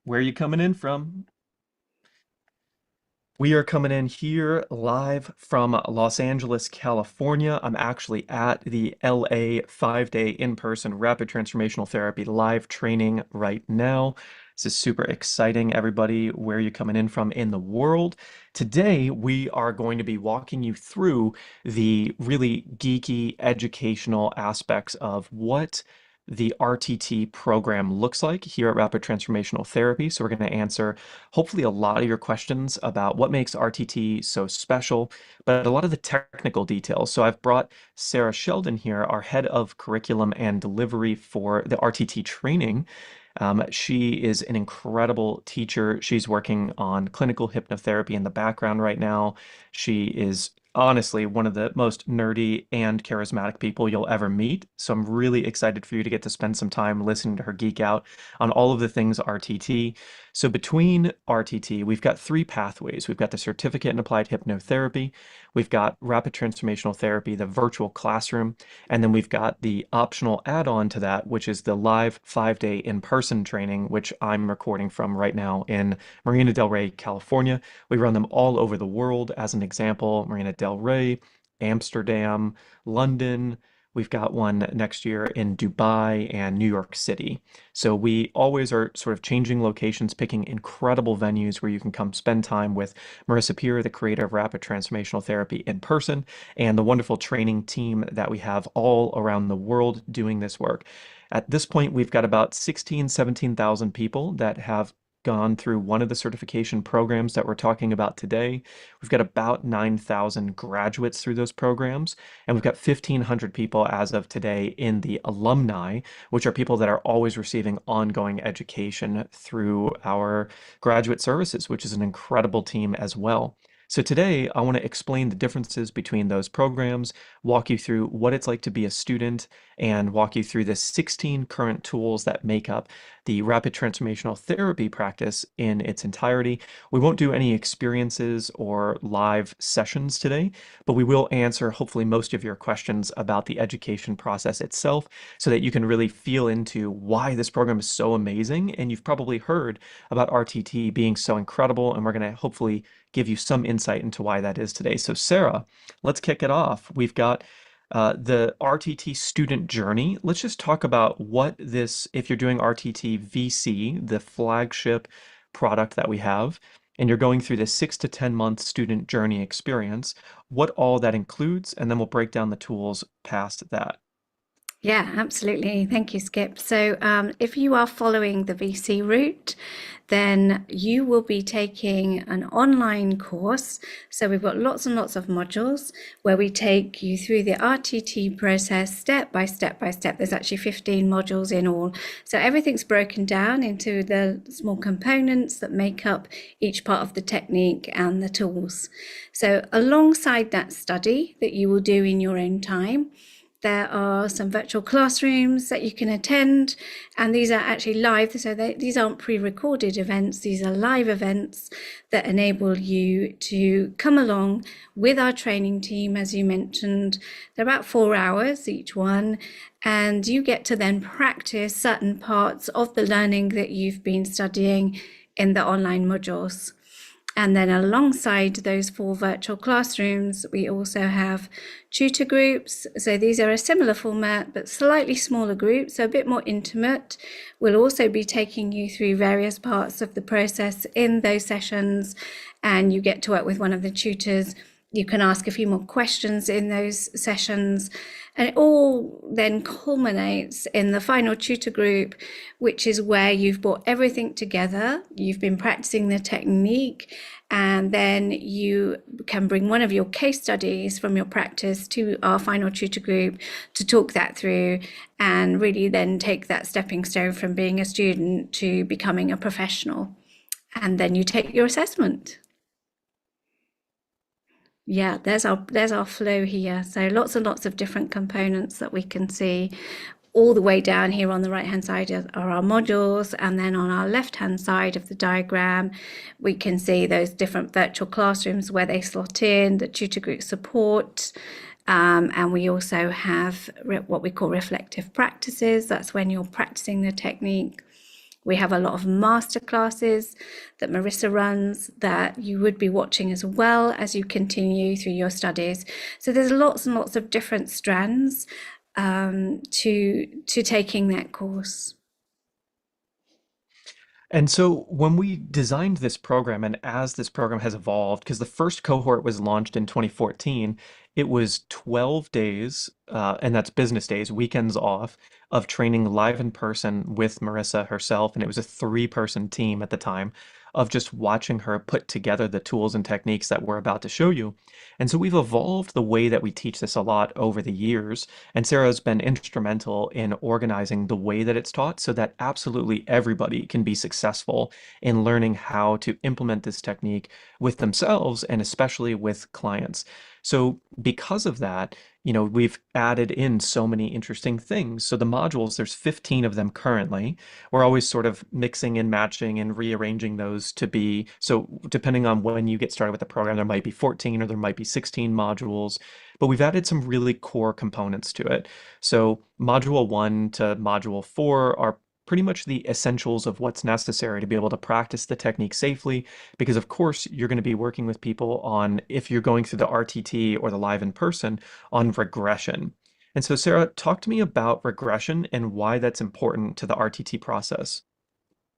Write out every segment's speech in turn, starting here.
Where are you coming in from? We are coming in here live from Los Angeles, California. I'm actually at the LA 5-day in-person rapid transformational therapy live training right now. This is super exciting, everybody. Where are you coming in from in the world? Today, we are going to be walking you through the really geeky educational aspects of what the RTT program looks like here at Rapid Transformational Therapy. So we're going to answer hopefully a lot of your questions about what makes RTT so special, but a lot of the technical details. So I've brought Sarah Sheldon here, our head of curriculum and delivery for the RTT training. She is an incredible teacher. She's working on clinical hypnotherapy in the background right now. She is honestly one of the most nerdy and charismatic people you'll ever meet. So I'm really excited for you to get to spend some time listening to her geek out on all of the things RTT. So between RTT, we've got three pathways. We've got the certificate in applied hypnotherapy, we've got rapid transformational therapy, the virtual classroom, and then we've got the optional add-on to that, which is the live 5-day in-person training, which I'm recording from right now in Marina Del Rey, California. We run them all over the world. As an example, Marina Del Rey, Amsterdam, London. We've got one next year in Dubai and New York City. So we always are sort of changing locations, picking incredible venues where you can come spend time with Marissa Peer, the creator of Rapid Transformational Therapy, in person, and the wonderful training team that we have all around the world doing this work. At this point, we've got about 16, 17,000 people that have gone through one of the certification programs that we're talking about today. We've got about 9,000 graduates through those programs, and we've got 1,500 people as of today in the alumni, which are people that are always receiving ongoing education through our graduate services, which is an incredible team as well. So today, I want to explain the differences between those programs, walk you through what it's like to be a student, and walk you through the 16 current tools that make up the rapid transformational therapy practice in its entirety. We won't do any experiences or live sessions today, but we will answer hopefully most of your questions about the education process itself so that you can really feel into why this program is so amazing. And you've probably heard about RTT being so incredible, and we're going to hopefully give you some insight into why that is today. So Sarah, let's kick it off. We've got the RTT student journey. Let's just talk about what this, if you're doing RTT VC, the flagship product that we have, and you're going through this 6 to 10 month student journey experience, what all that includes, and then we'll break down the tools past that. Yeah, absolutely. Thank you, Skip. So, if you are following the VC route, then you will be taking an online course. So, we've got lots and lots of modules where we take you through the RTT process step by step by step. There's actually 15 modules in all. So, everything's broken down into the small components that make up each part of the technique and the tools. So, alongside that study that you will do in your own time, there are some virtual classrooms that you can attend, and these are actually live. So these aren't pre-recorded events, these are live events that enable you to come along with our training team. As you mentioned, they're about 4 hours each one, and you get to then practice certain parts of the learning that you've been studying in the online modules. And then alongside those 4 virtual classrooms, we also have tutor groups. So these are a similar format, but slightly smaller groups, so a bit more intimate. We'll also be taking you through various parts of the process in those sessions, and you get to work with one of the tutors. You can ask a few more questions in those sessions, and it all then culminates in the final tutor group, which is where you've brought everything together. You've been practicing the technique, and then you can bring one of your case studies from your practice to our final tutor group to talk that through, and really then take that stepping stone from being a student to becoming a professional. And then you take your assessment. Yeah, there's our flow here. So lots and lots of different components that we can see. All the way down here on the right hand side are our modules, and then on our left hand side of the diagram we can see those different virtual classrooms where they slot in, the tutor group support, and we also have what we call reflective practices. That's when you're practicing the technique. We have a lot of master classes that Marissa runs that you would be watching as well as you continue through your studies. So there's lots and lots of different strands to taking that course. And so when we designed this program, and as this program has evolved, because the first cohort was launched in 2014, it was 12 days, and that's business days, weekends off, of training live in person with Marissa herself. And it was a three-person team at the time of just watching her put together the tools and techniques that we're about to show you. And so we've evolved the way that we teach this a lot over the years. And Sarah's been instrumental in organizing the way that it's taught so that absolutely everybody can be successful in learning how to implement this technique with themselves and especially with clients. So because of that, we've added in so many interesting things. So the modules, there's 15 of them currently. We're always sort of mixing and matching and rearranging those to be, so depending on when you get started with the program, there might be 14 or there might be 16 modules, but we've added some really core components to it. So module 1 to module 4 are pretty much the essentials of what's necessary to be able to practice the technique safely, because of course you're going to be working with people on, if you're going through the RTT or the live in person, on regression. And so Sarah, talk to me about regression and why that's important to the RTT process.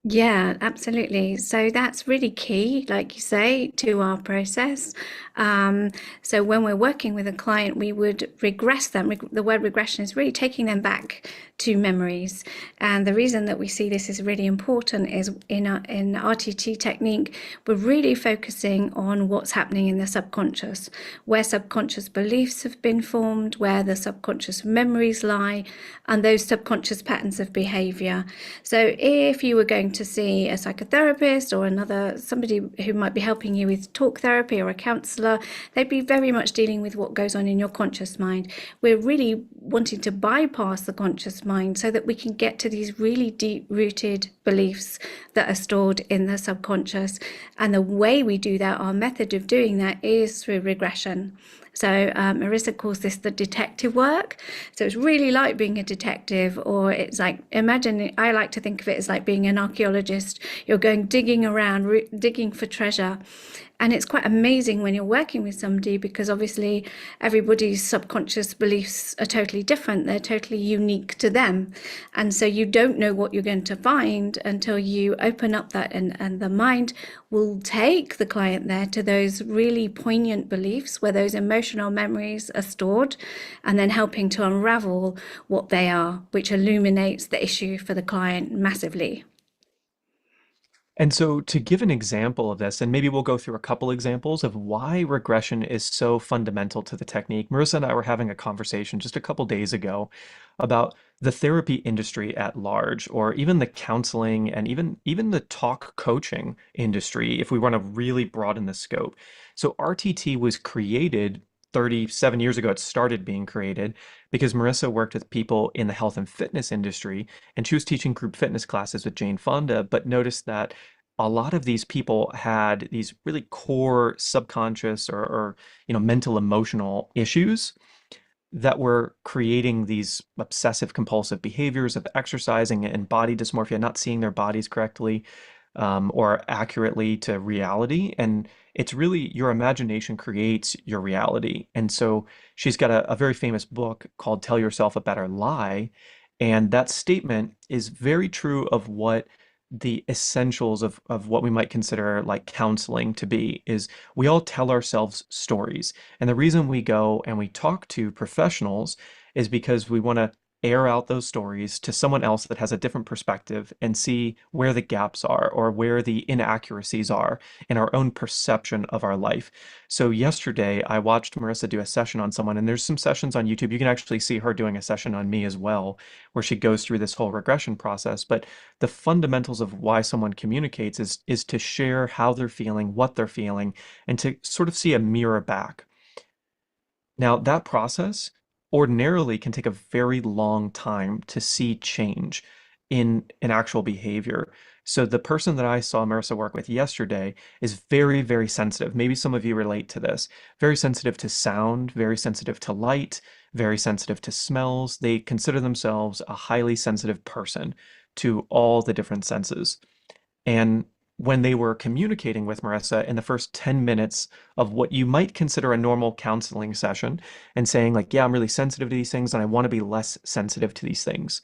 Yeah, absolutely. So that's really key, like you say, to our process. So when we're working with a client, we would regress them. The word regression is really taking them back to memories. And the reason that we see this is really important is in RTT technique, we're really focusing on what's happening in the subconscious, where subconscious beliefs have been formed, where the subconscious memories lie, and those subconscious patterns of behavior. So if you were going to see a psychotherapist or somebody who might be helping you with talk therapy or a counselor, they'd be very much dealing with what goes on in your conscious mind. We're really wanting to bypass the conscious mind so that we can get to these really deep rooted beliefs that are stored in the subconscious. And the way we do that, our method of doing that, is through regression. So Marissa calls this the detective work. So it's really like being a detective, or it's like, imagine, I like to think of it as like being an archaeologist. You're going digging around, digging for treasure. And it's quite amazing when you're working with somebody, because obviously everybody's subconscious beliefs are totally different. They're totally unique to them. And so you don't know what you're going to find until you open up that, and the mind will take the client there to those really poignant beliefs where those emotional memories are stored, and then helping to unravel what they are, which illuminates the issue for the client massively. And so, to give an example of this, and maybe we'll go through a couple examples of why regression is so fundamental to the technique. Marissa and I were having a conversation just a couple days ago about the therapy industry at large, or even the counseling and even the talk coaching industry, if we want to really broaden the scope. So, RTT was created 37 years ago. It started being created because Marissa worked with people in the health and fitness industry, and she was teaching group fitness classes with Jane Fonda, but noticed that a lot of these people had these really core subconscious or mental emotional issues that were creating these obsessive compulsive behaviors of exercising and body dysmorphia, not seeing their bodies correctly, or accurately to reality. And it's really your imagination creates your reality. And so she's got a very famous book called Tell Yourself a Better Lie. And that statement is very true of what the essentials of what we might consider like counseling to be is we all tell ourselves stories. And the reason we go and we talk to professionals is because we want to air out those stories to someone else that has a different perspective and see where the gaps are or where the inaccuracies are in our own perception of our life. So yesterday I watched Marissa do a session on someone, and there's some sessions on YouTube. You can actually see her doing a session on me as well, where she goes through this whole regression process. But the fundamentals of why someone communicates is to share how they're feeling, what they're feeling, and to sort of see a mirror back. Now, that process ordinarily can take a very long time to see change in an actual behavior. So the person that I saw Marissa work with yesterday is very, very sensitive. Maybe some of you relate to this. Very sensitive to sound, very sensitive to light, very sensitive to smells. They consider themselves a highly sensitive person. to all the different senses. And when they were communicating with Marissa in the first 10 minutes of what you might consider a normal counseling session and saying, like, yeah, I'm really sensitive to these things and I want to be less sensitive to these things.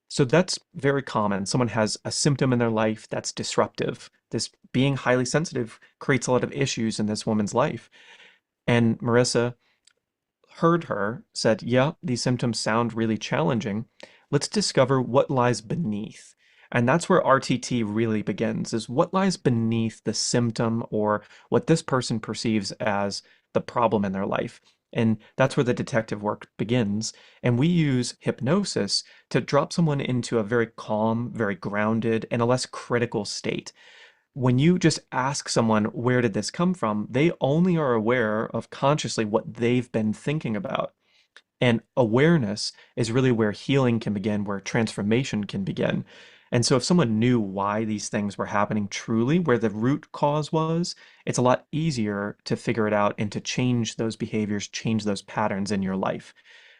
So that's very common. Someone has a symptom in their life that's disruptive. This being highly sensitive creates a lot of issues in this woman's life. And Marissa heard her, said, yeah, these symptoms sound really challenging. Let's discover what lies beneath. And that's where RTT really begins, is what lies beneath the symptom or what this person perceives as the problem in their life. And that's where the detective work begins. And we use hypnosis to drop someone into a very calm, very grounded, and a less critical state. When you just ask someone, where did this come from? They only are aware of consciously what they've been thinking about. And awareness is really where healing can begin, where transformation can begin. And so if someone knew why these things were happening truly, where the root cause was, it's a lot easier to figure it out and to change those behaviors, change those patterns in your life.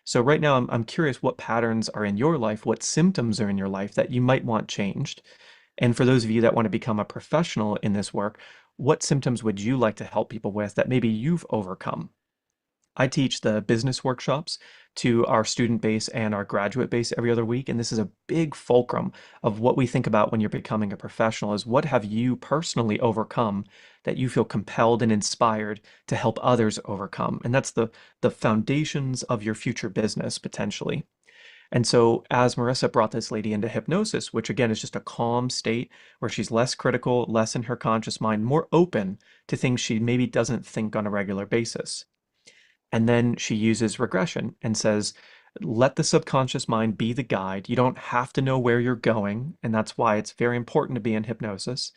So right now, I'm curious what patterns are in your life, what symptoms are in your life that you might want changed. And for those of you that want to become a professional in this work, what symptoms would you like to help people with that maybe you've overcome? I teach the business workshops to our student base and our graduate base every other week, and this is a big fulcrum of what we think about when you're becoming a professional is what have you personally overcome that you feel compelled and inspired to help others overcome? And that's the foundations of your future business potentially. And so, as Marissa brought this lady into hypnosis, which again is just a calm state where she's less critical, less in her conscious mind, more open to things she maybe doesn't think on a regular basis. And then she uses regression and says, let the subconscious mind be the guide. You don't have to know where you're going. And that's why it's very important to be in hypnosis.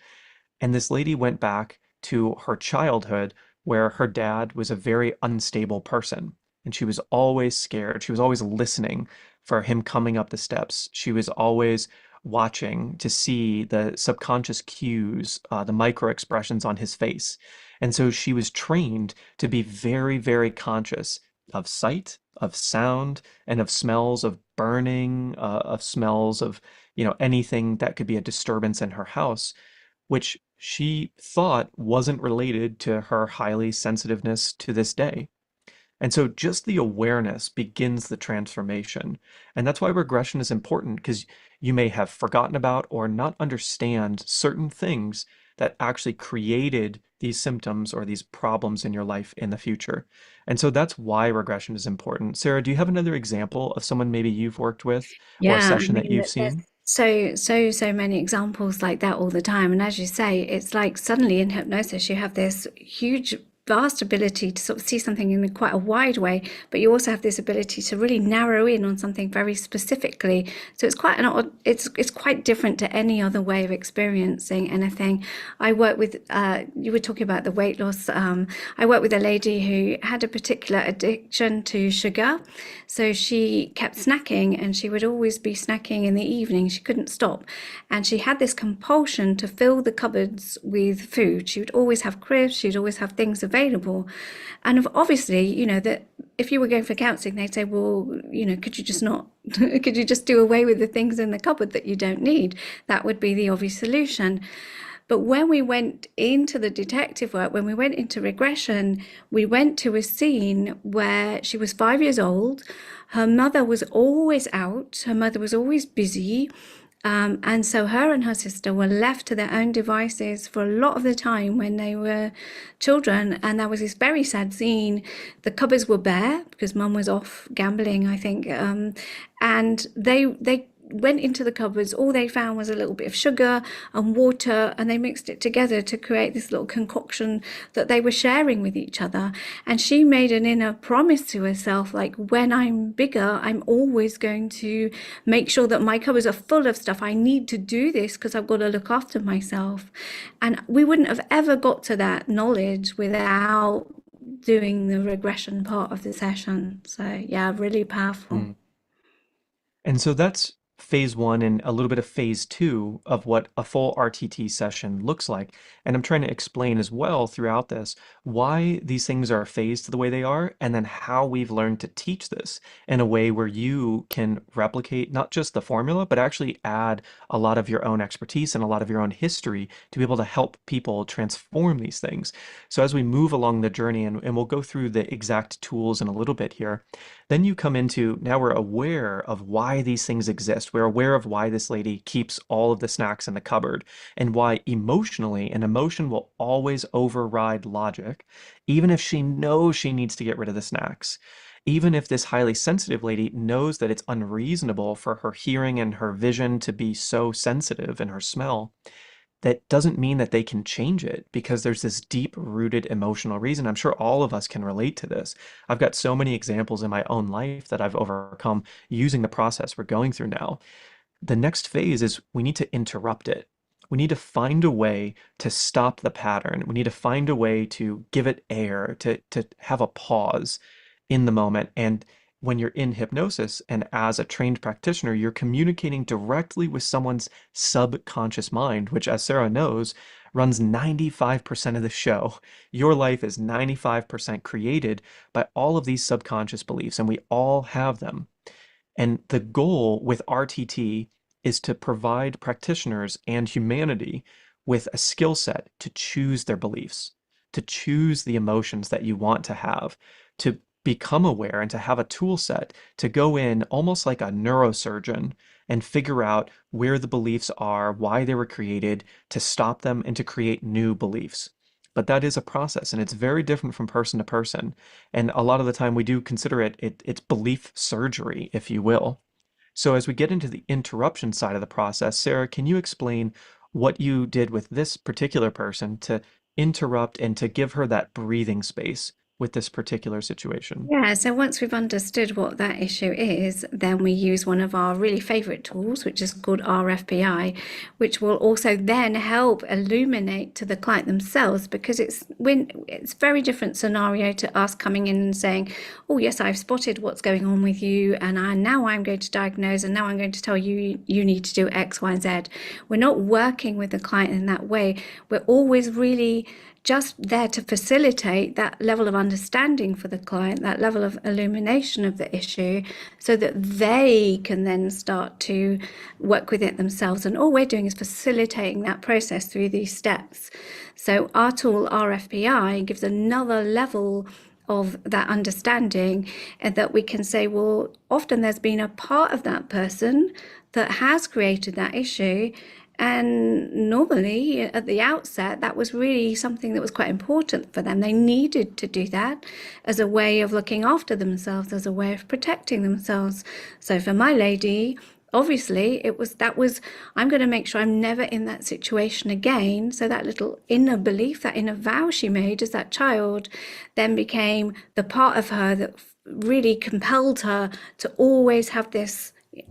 And this lady went back to her childhood where her dad was a very unstable person. And she was always scared. She was always listening for him coming up the steps. She was always watching to see the subconscious cues, the micro expressions on his face. And so she was trained to be very, very conscious of sight, of sound, and of smells of burning, of smells of, anything that could be a disturbance in her house, which she thought wasn't related to her highly sensitiveness to this day. And so just the awareness begins the transformation. And that's why regression is important because you may have forgotten about or not understand certain things that actually created these symptoms or these problems in your life in the future. And so that's why regression is important. Sarah, do you have another example of someone maybe you've worked with or a Yeah, I session that mean, you've there's seen? so many examples like that all the time. And as you say, it's like suddenly in hypnosis, you have this huge, vast ability to sort of see something in quite a wide way, but you also have this ability to really narrow in on something very specifically. So it's quite an odd, it's quite different to any other way of experiencing anything. I work with, you were talking about the weight loss. I work with a lady who had a particular addiction to sugar. So she kept snacking and she would always be snacking in the evening. She couldn't stop. And she had this compulsion to fill the cupboards with food. She would always have crisps, she'd always have things available. And obviously, that if you were going for counseling, they'd say, well, could you just not, could you just do away with the things in the cupboard that you don't need? That would be the obvious solution. But when we went into the detective work, when we went into regression, we went to a scene where she was 5 years old. Her mother was always out, her mother was always busy. And so her and her sister were left to their own devices for a lot of the time when they were children. And there was this very sad scene. The cupboards were bare because mum was off gambling, I think. And they went into the cupboards. All they found was a little bit of sugar and water, and they mixed it together to create this little concoction that they were sharing with each other. And she made an inner promise to herself, like, when I'm bigger, I'm always going to make sure that my cupboards are full of stuff. I need to do this because I've got to look after myself. And we wouldn't have ever got to that knowledge without doing the regression part of the session. So yeah, really powerful. Mm. And so that's phase one and a little bit of phase two of what a full RTT session looks like. And I'm trying to explain as well throughout this why these things are phased the way they are, and then how we've learned to teach this in a way where you can replicate not just the formula, but actually add a lot of your own expertise and a lot of your own history to be able to help people transform these things. So as we move along the journey, and we'll go through the exact tools in a little bit here, then you come into now we're aware of why these things exist. We're aware of why this lady keeps all of the snacks in the cupboard and why emotionally an emotion will always override logic, even if she knows she needs to get rid of the snacks. Even if this highly sensitive lady knows that it's unreasonable for her hearing and her vision to be so sensitive and her smell, that doesn't mean that they can change it because there's this deep rooted emotional reason. I'm sure all of us can relate to this. I've got so many examples in my own life that I've overcome using the process we're going through now. The next phase is we need to interrupt it. We need to find a way to stop the pattern. We need to find a way to give it air, to have a pause in the moment. And when you're in hypnosis and as a trained practitioner, you're communicating directly with someone's subconscious mind, which, as Sarah knows, runs 95% of the show. Your life is 95% created by all of these subconscious beliefs, and we all have them. And the goal with RTT is to provide practitioners and humanity with a skill set to choose their beliefs, to choose the emotions that you want to have, to become aware and to have a tool set to go in almost like a neurosurgeon and figure out where the beliefs are, why they were created, to stop them and to create new beliefs. But that is a process and it's very different from person to person. And a lot of the time we do consider it's belief surgery, if you will. So as we get into the interruption side of the process, Sarah, can you explain what you did with this particular person to interrupt and to give her that breathing space with this particular situation? Yeah, so once we've understood what that issue is, then we use one of our really favorite tools, which is called RFPI, which will also then help illuminate to the client themselves because it's very different scenario to us coming in and saying, "Oh, yes, I've spotted what's going on with you, and now I'm going to diagnose, and now I'm going to tell you you need to do X, Y, Z." We're not working with the client in that way. We're always really just there to facilitate that level of understanding for the client, that level of illumination of the issue, so that they can then start to work with it themselves. And all we're doing is facilitating that process through these steps. So our tool, RFPI, gives another level of that understanding, and that we can say, well, often there's been a part of that person that has created that issue. And normally, at the outset, that was really something that was quite important for them. They needed to do that as a way of looking after themselves, as a way of protecting themselves. So for my lady, obviously, I'm going to make sure I'm never in that situation again. So that little inner belief, that inner vow she made as that child, then became the part of her that really compelled her to always have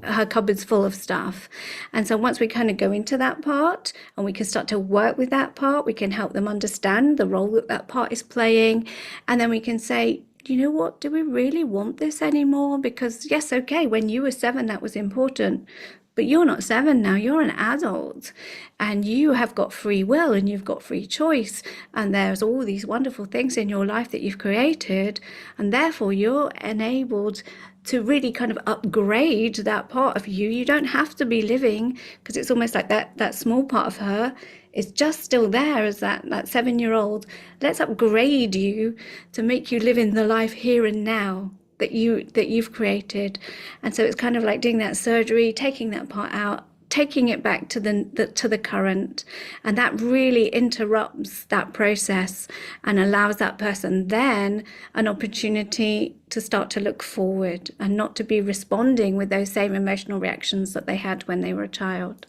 her cupboard's full of stuff. And so once we kind of go into that part and we can start to work with that part, we can help them understand the role that that part is playing. And then we can say, you know what, do we really want this anymore? Because yes, okay, when you were 7, that was important. But you're not 7 now, you're an adult and you have got free will and you've got free choice. And there's all these wonderful things in your life that you've created. And therefore, you're enabled to really kind of upgrade that part of you. You don't have to be living, because it's almost like that small part of her is just still there as that 7-year-old. Let's upgrade you to make you live in the life here and now that you've created. And so it's kind of like doing that surgery, taking that part out, taking it back to the current, and that really interrupts that process and allows that person then an opportunity to start to look forward and not to be responding with those same emotional reactions that they had when they were a child.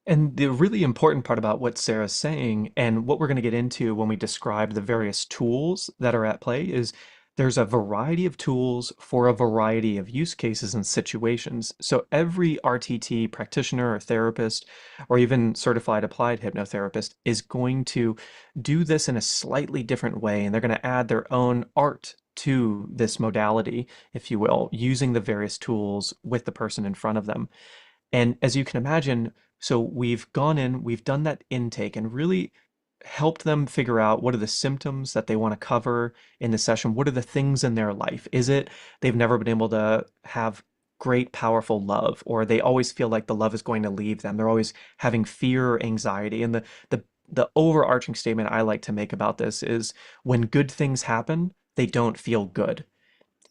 And the really important part about what Sarah's saying and what we're going to get into when we describe the various tools that are at play is there's a variety of tools for a variety of use cases and situations. So every RTT practitioner or therapist or even certified applied hypnotherapist is going to do this in a slightly different way, and they're going to add their own art to this modality, if you will, using the various tools with the person in front of them. And as you can imagine, so we've gone in, we've done that intake and really helped them figure out what are the symptoms that they want to cover in the session. What are the things in their life? Is it they've never been able to have great, powerful love, or they always feel like the love is going to leave them? They're always having fear or anxiety. And the overarching statement I like to make about this is when good things happen, they don't feel good.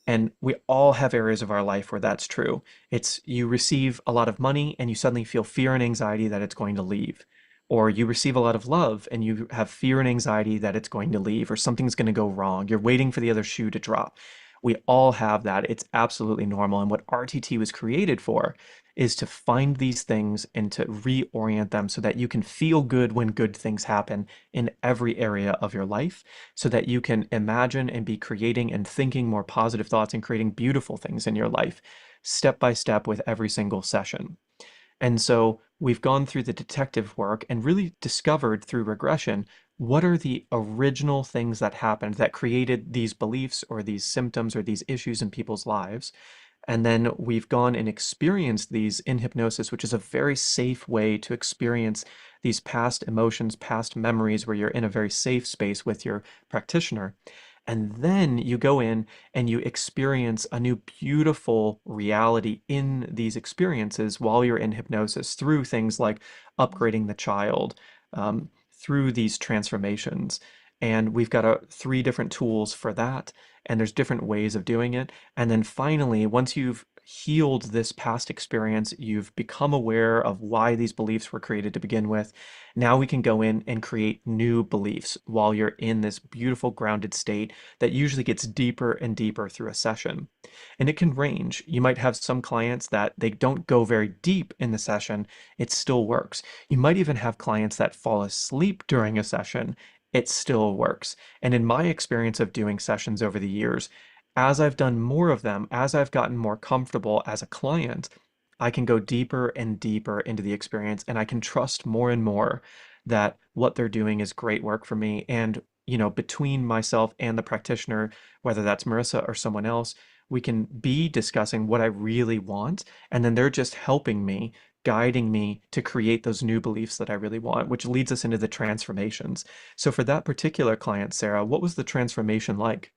And we all have areas of our life where that's true. It's you receive a lot of money and you suddenly feel fear and anxiety that it's going to leave. Or you receive a lot of love and you have fear and anxiety that it's going to leave or something's going to go wrong. You're waiting for the other shoe to drop. We all have that. It's absolutely normal. And what RTT was created for is to find these things and to reorient them so that you can feel good when good things happen in every area of your life, so that you can imagine and be creating and thinking more positive thoughts and creating beautiful things in your life step by step with every single session. And so we've gone through the detective work and really discovered through regression what are the original things that happened that created these beliefs or these symptoms or these issues in people's lives. And then we've gone and experienced these in hypnosis, which is a very safe way to experience these past emotions, past memories, where you're in a very safe space with your practitioner. And then you go in and you experience a new beautiful reality in these experiences while you're in hypnosis through things like upgrading the child, through these transformations. And we've got three different tools for that, and there's different ways of doing it. And then finally, once you've healed this past experience, you've become aware of why these beliefs were created to begin with. Now we can go in and create new beliefs while you're in this beautiful grounded state that usually gets deeper and deeper through a session. And it can range. You might have some clients that they don't go very deep in the session, it still works. You might even have clients that fall asleep during a session, it still works. And in my experience of doing sessions over the years, as I've done more of them, as I've gotten more comfortable as a client, I can go deeper and deeper into the experience and I can trust more and more that what they're doing is great work for me. And, between myself and the practitioner, whether that's Marissa or someone else, we can be discussing what I really want. And then they're just helping me, guiding me to create those new beliefs that I really want, which leads us into the transformations. So for that particular client, Sarah, what was the transformation like?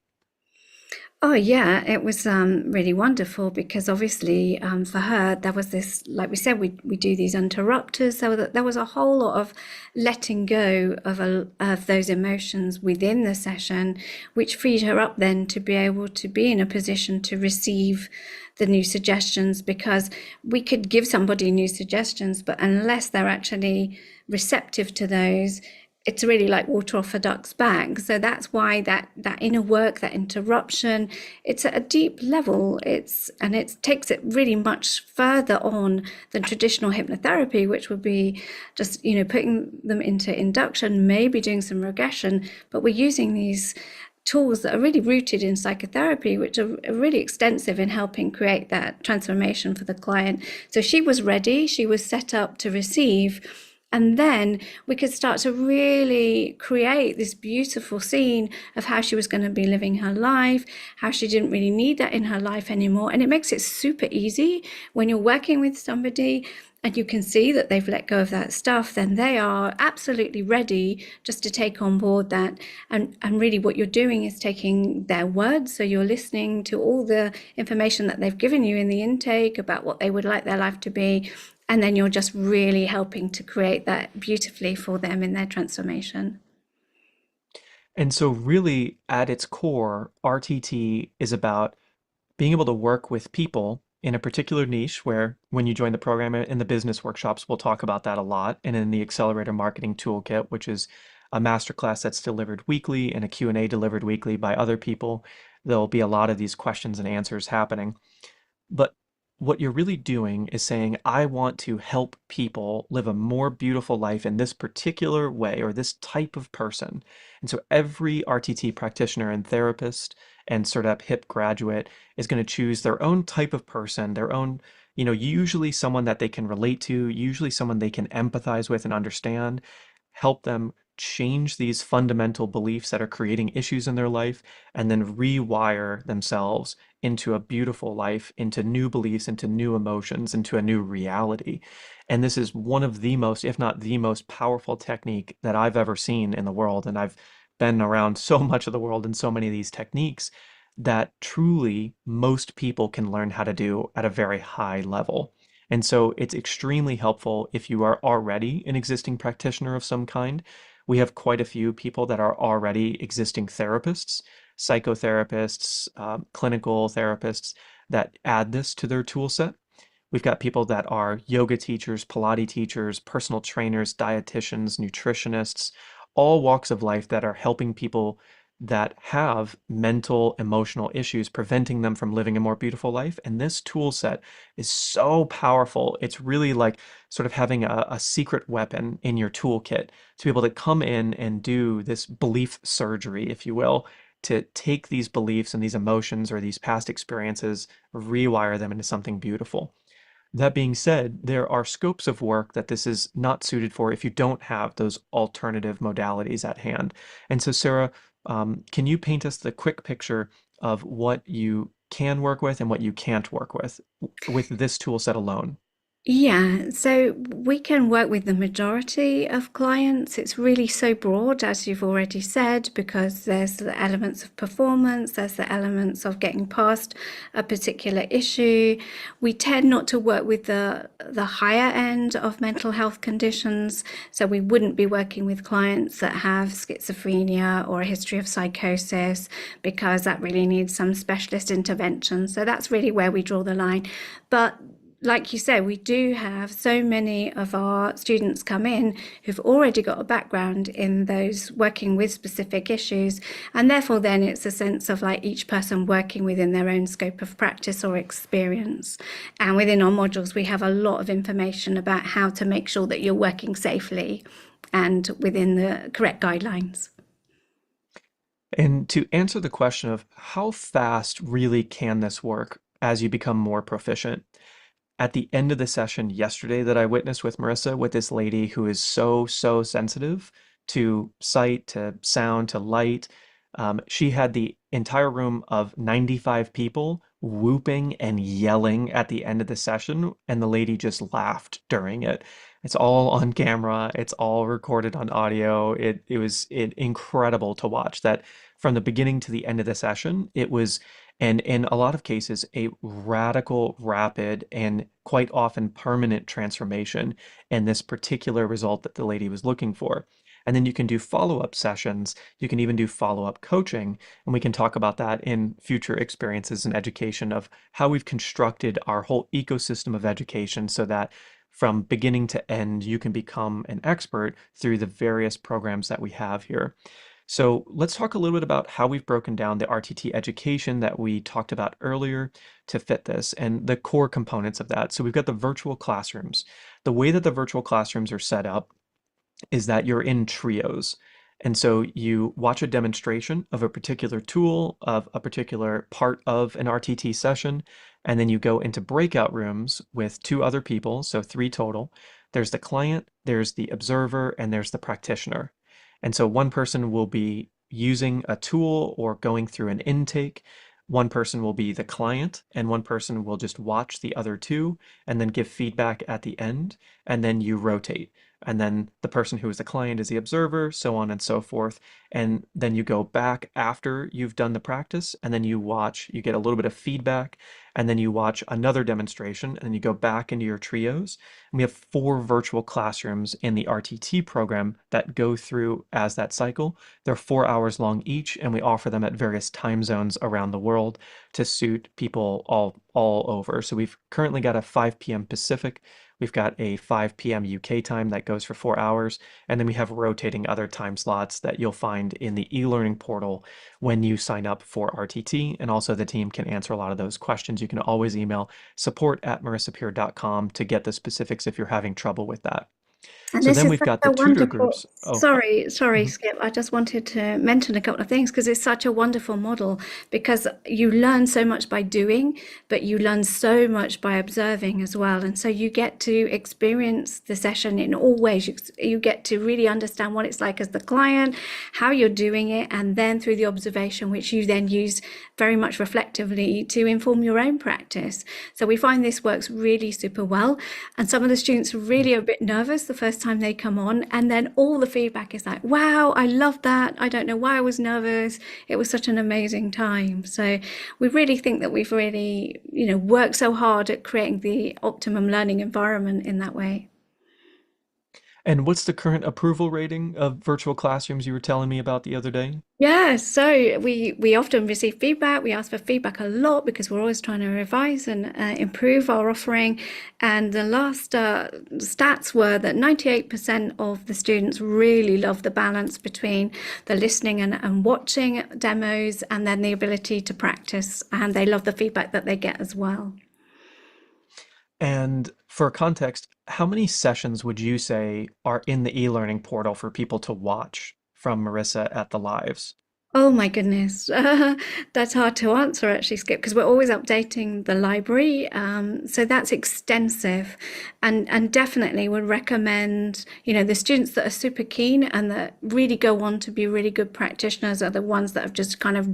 Oh yeah, it was really wonderful because obviously for her there was this, like we said, we do these interrupters, so that there was a whole lot of letting go of those emotions within the session, which freed her up then to be able to be in a position to receive the new suggestions, because we could give somebody new suggestions, but unless they're actually receptive to those, it's really like water off a duck's back. So that's why that inner work, that interruption, it's at a deep level. It takes it really much further on than traditional hypnotherapy, which would be just putting them into induction, maybe doing some regression. But we're using these tools that are really rooted in psychotherapy, which are really extensive in helping create that transformation for the client. So she was ready, she was set up to receive. And then we could start to really create this beautiful scene of how she was going to be living her life, how she didn't really need that in her life anymore. And it makes it super easy when you're working with somebody and you can see that they've let go of that stuff, then they are absolutely ready just to take on board that. And really what you're doing is taking their words. So you're listening to all the information that they've given you in the intake about what they would like their life to be. And then you're just really helping to create that beautifully for them in their transformation. And so really at its core, RTT is about being able to work with people in a particular niche where when you join the program in the business workshops, we'll talk about that a lot. And in the Accelerator Marketing Toolkit, which is a masterclass that's delivered weekly and a Q&A delivered weekly by other people, there'll be a lot of these questions and answers happening. But what you're really doing is saying, I want to help people live a more beautiful life in this particular way or this type of person. And so every RTT practitioner and therapist and CertUp HIP graduate is going to choose their own type of person, their own, usually someone that they can relate to, usually someone they can empathize with and understand, help them change these fundamental beliefs that are creating issues in their life and then rewire themselves into a beautiful life, into new beliefs, into new emotions, into a new reality. And this is one of the most, if not the most powerful technique that I've ever seen in the world. And I've been around so much of the world and so many of these techniques that truly most people can learn how to do at a very high level. And so it's extremely helpful if you are already an existing practitioner of some kind. We have quite a few people that are already existing therapists, psychotherapists, clinical therapists that add this to their tool set. We've got people that are yoga teachers, Pilates teachers, personal trainers, dietitians, nutritionists, all walks of life that are helping people that have mental, emotional issues, preventing them from living a more beautiful life. And this tool set is so powerful. It's really like sort of having a secret weapon in your toolkit to be able to come in and do this belief surgery, if you will, to take these beliefs and these emotions or these past experiences, rewire them into something beautiful. That being said, there are scopes of work that this is not suited for if you don't have those alternative modalities at hand. And so, Sarah, can you paint us the quick picture of what you can work with and what you can't work with this tool set alone? Yeah, so we can work with the majority of clients. It's really so broad, as you've already said, because there's the elements of performance, there's the elements of getting past a particular issue. We tend not to work with the higher end of mental health conditions, so we wouldn't be working with clients that have schizophrenia or a history of psychosis, because that really needs some specialist intervention. So that's really where we draw the line. But like you said, we do have so many of our students come in who've already got a background in those working with specific issues. And therefore, then it's a sense of like each person working within their own scope of practice or experience. And within our modules, we have a lot of information about how to make sure that you're working safely and within the correct guidelines. And to answer the question of how fast really can this work as you become more proficient, at the end of the session yesterday that I witnessed with Marissa, with this lady who is so sensitive to sight, to sound, to light, she had the entire room of 95 people whooping and yelling at the end of the session, and the lady just laughed during it. It's all on camera, it's all recorded on audio. It was incredible to watch that from the beginning to the end of the session. It was, and in a lot of cases, a radical, rapid, and quite often permanent transformation in this particular result that the lady was looking for. And then you can do follow-up sessions. You can even do follow-up coaching. And we can talk about that in future experiences in education of how we've constructed our whole ecosystem of education so that from beginning to end, you can become an expert through the various programs that we have here. So let's talk a little bit about how we've broken down the RTT education that we talked about earlier to fit this and the core components of that. So we've got the virtual classrooms. The way that the virtual classrooms are set up is that you're in trios. And so you watch a demonstration of a particular tool, of a particular part of an RTT session, and then you go into breakout rooms with two other people, so three total. There's the client, there's the observer, and there's the practitioner. And so one person will be using a tool or going through an intake. One person will be the client, and one person will just watch the other two and then give feedback at the end, and then you rotate. And then the person who is the client is the observer, so on and so forth. And then you go back after you've done the practice, and then you watch, you get a little bit of feedback, and then you watch another demonstration, and then you go back into your trios. And we have 4 virtual classrooms in the RTT program that go through as that cycle. They're 4 hours long each, and we offer them at various time zones around the world to suit people all over. So we've currently got a 5 p.m. Pacific. We've got a 5 p.m. UK time that goes for 4 hours, and then we have rotating other time slots that you'll find in the e-learning portal when you sign up for RTT, and also the team can answer a lot of those questions. You can always email support@marissappear.com to get the specifics if you're having trouble with that. And So this then is we've such got the a tutor wonderful, groups. Oh, sorry, mhm. Skip. I just wanted to mention a couple of things because it's such a wonderful model because you learn so much by doing, but you learn so much by observing as well. And so you get to experience the session in all ways. You get to really understand what it's like as the client, how you're doing it, and then through the observation, which you then use very much reflectively to inform your own practice. So we find this works really super well. And some of the students really are a bit nervous the first time they come on. And then all the feedback is like, wow, I love that. I don't know why I was nervous. It was such an amazing time. So we really think that we've really, worked so hard at creating the optimum learning environment in that way. And what's the current approval rating of virtual classrooms you were telling me about the other day? Yeah, so we often receive feedback. We ask for feedback a lot because we're always trying to revise and improve our offering. And the last stats were that 98% of the students really love the balance between the listening and watching demos and then the ability to practice. And they love the feedback that they get as well. And for context, how many sessions would you say are in the e-learning portal for people to watch from Marissa at the lives? Oh my goodness. That's hard to answer actually, Skip, because we're always updating the library. So that's extensive and definitely would recommend, the students that are super keen and that really go on to be really good practitioners are the ones that have just kind of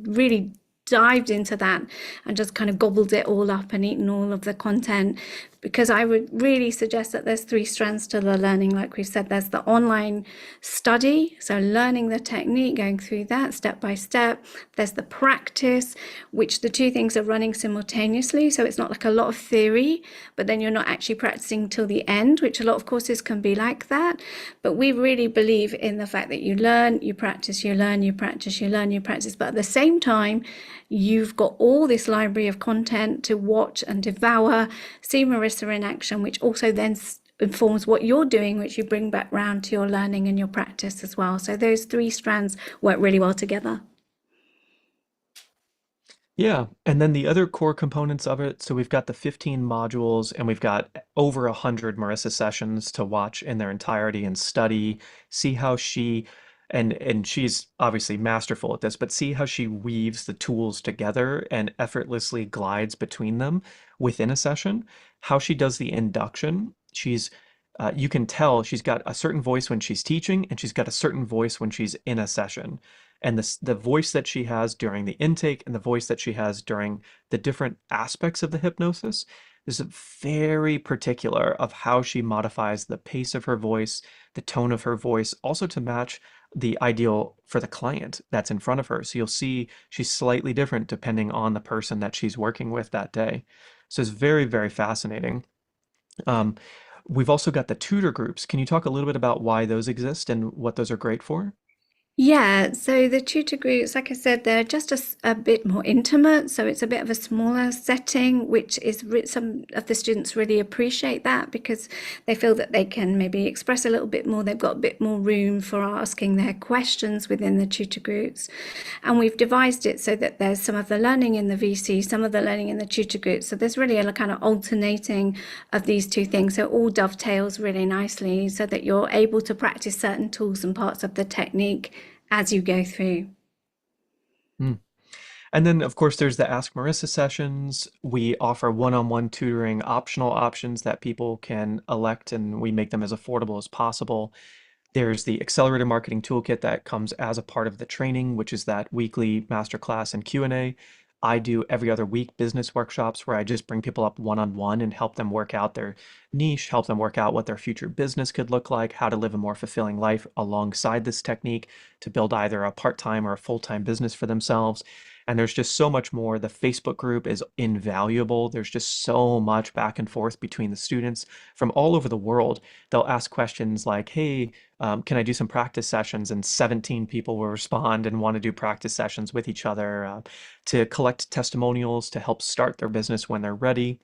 really dived into that and just kind of gobbled it all up and eaten all of the content because I would really suggest that there's three strands to the learning. Like we've said, there's the online study, so learning the technique, going through that step by step. There's the practice, which the two things are running simultaneously. So it's not like a lot of theory, but then you're not actually practicing till the end, which a lot of courses can be like that. But we really believe in the fact that you learn, you practice, you learn, you practice, you learn, you practice. But at the same time, you've got all this library of content to watch and devour, see Marissa in action, which also then informs what you're doing, which you bring back round to your learning and your practice as well. So those three strands work really well together. Yeah, and then the other core components of it, so we've got the 15 modules and we've got over 100 Marissa sessions to watch in their entirety and study, see how she and she's obviously masterful at this, but see how she weaves the tools together and effortlessly glides between them within a session, how she does the induction. You can tell she's got a certain voice when she's teaching and she's got a certain voice when she's in a session, and the voice that she has during the intake and the voice that she has during the different aspects of the hypnosis is very particular of how she modifies the pace of her voice, the tone of her voice, also to match the ideal for the client that's in front of her. So you'll see she's slightly different depending on the person that she's working with that day. So it's very, very fascinating. Um, we've also got the tutor groups. Can you talk a little bit about why those exist and what those are great for? Yeah, so the tutor groups, like I said, they're just a bit more intimate. So it's a bit of a smaller setting, which is some of the students really appreciate that because they feel that they can maybe express a little bit more. They've got a bit more room for asking their questions within the tutor groups. And we've devised it so that there's some of the learning in the VC, some of the learning in the tutor groups. So there's really a kind of alternating of these two things. So it all dovetails really nicely so that you're able to practice certain tools and parts of the technique as you go through. Hmm. And then, of course, there's the Ask Marissa sessions. We offer one-on-one tutoring optional options that people can elect, and we make them as affordable as possible. There's the Accelerator Marketing Toolkit that comes as a part of the training, which is that weekly masterclass and Q&A. I do every other week business workshops where I just bring people up one-on-one and help them work out their niche, help them work out what their future business could look like, how to live a more fulfilling life alongside this technique to build either a part-time or a full-time business for themselves. And there's just so much more. The Facebook group is invaluable. There's just so much back and forth between the students from all over the world. They'll ask questions like, hey, can I do some practice sessions? And 17 people will respond and want to do practice sessions with each other to collect testimonials to help start their business when they're ready,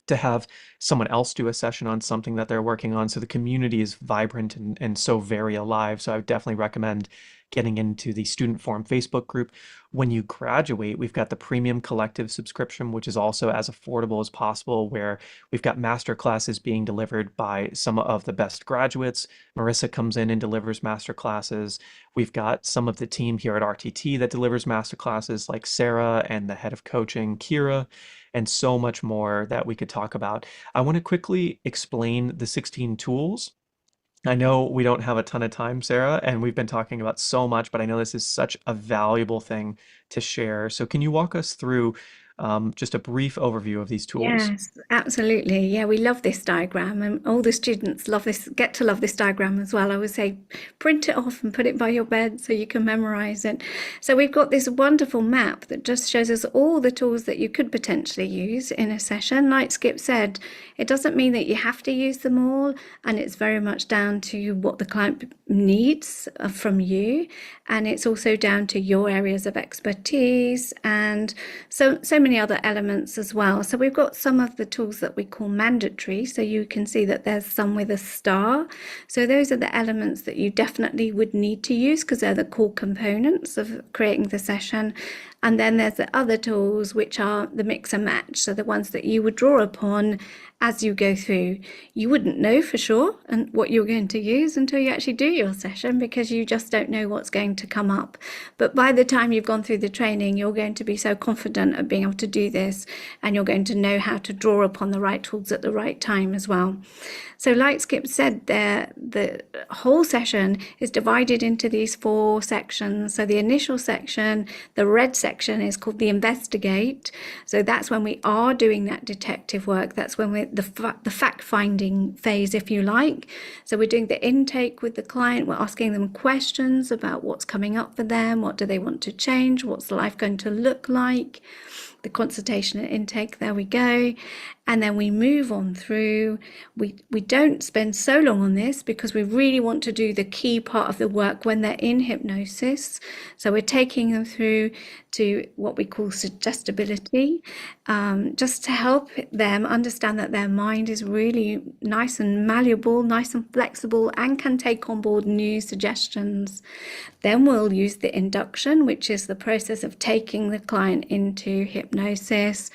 to have someone else do a session on something that they're working on. So the community is vibrant and so very alive. So I would definitely recommend getting into the Student Forum Facebook group. When you graduate, we've got the Premium Collective subscription, which is also as affordable as possible, where we've got master classes being delivered by some of the best graduates. Marissa comes in and delivers master classes. We've got some of the team here at RTT that delivers master classes, like Sarah and the head of coaching, Kira, and so much more that we could talk about. I want to quickly explain the 16 tools. I know we don't have a ton of time, Sarah, and we've been talking about so much, but I know this is such a valuable thing to share. So can you walk us through just a brief overview of these tools? Yes, absolutely. Yeah, we love this diagram, and all the students love this, get to love this diagram as well. I would say print it off and put it by your bed so you can memorize it. So we've got this wonderful map that just shows us all the tools that you could potentially use in a session. Like Skip said, it doesn't mean that you have to use them all, and it's very much down to what the client needs from you, and it's also down to your areas of expertise and so many other elements as well. So we've got some of the tools that we call mandatory, so you can see that there's some with a star. So those are the elements that you definitely would need to use because they're the core components of creating the session. And then there's the other tools, which are the mix and match. So the ones that you would draw upon as you go through. You wouldn't know for sure and what you're going to use until you actually do your session, because you just don't know what's going to come up. But by the time you've gone through the training, you're going to be so confident of being able to do this, and you're going to know how to draw upon the right tools at the right time as well. So like Skip said there, the whole session is divided into these 4 sections. So the initial section, the red section, is called the investigate. So that's when we are doing that detective work. That's when we're the fact-finding phase, if you like. So we're doing the intake with the client. We're asking them questions about what's coming up for them. What do they want to change? What's life going to look like? The consultation and intake, there we go. And then we move on through. We don't spend so long on this because we really want to do the key part of the work when they're in hypnosis. So we're taking them through to what we call suggestibility, just to help them understand that their mind is really nice and malleable, nice and flexible, and can take on board new suggestions. Then we'll use the induction, which is the process of taking the client into hypnosis.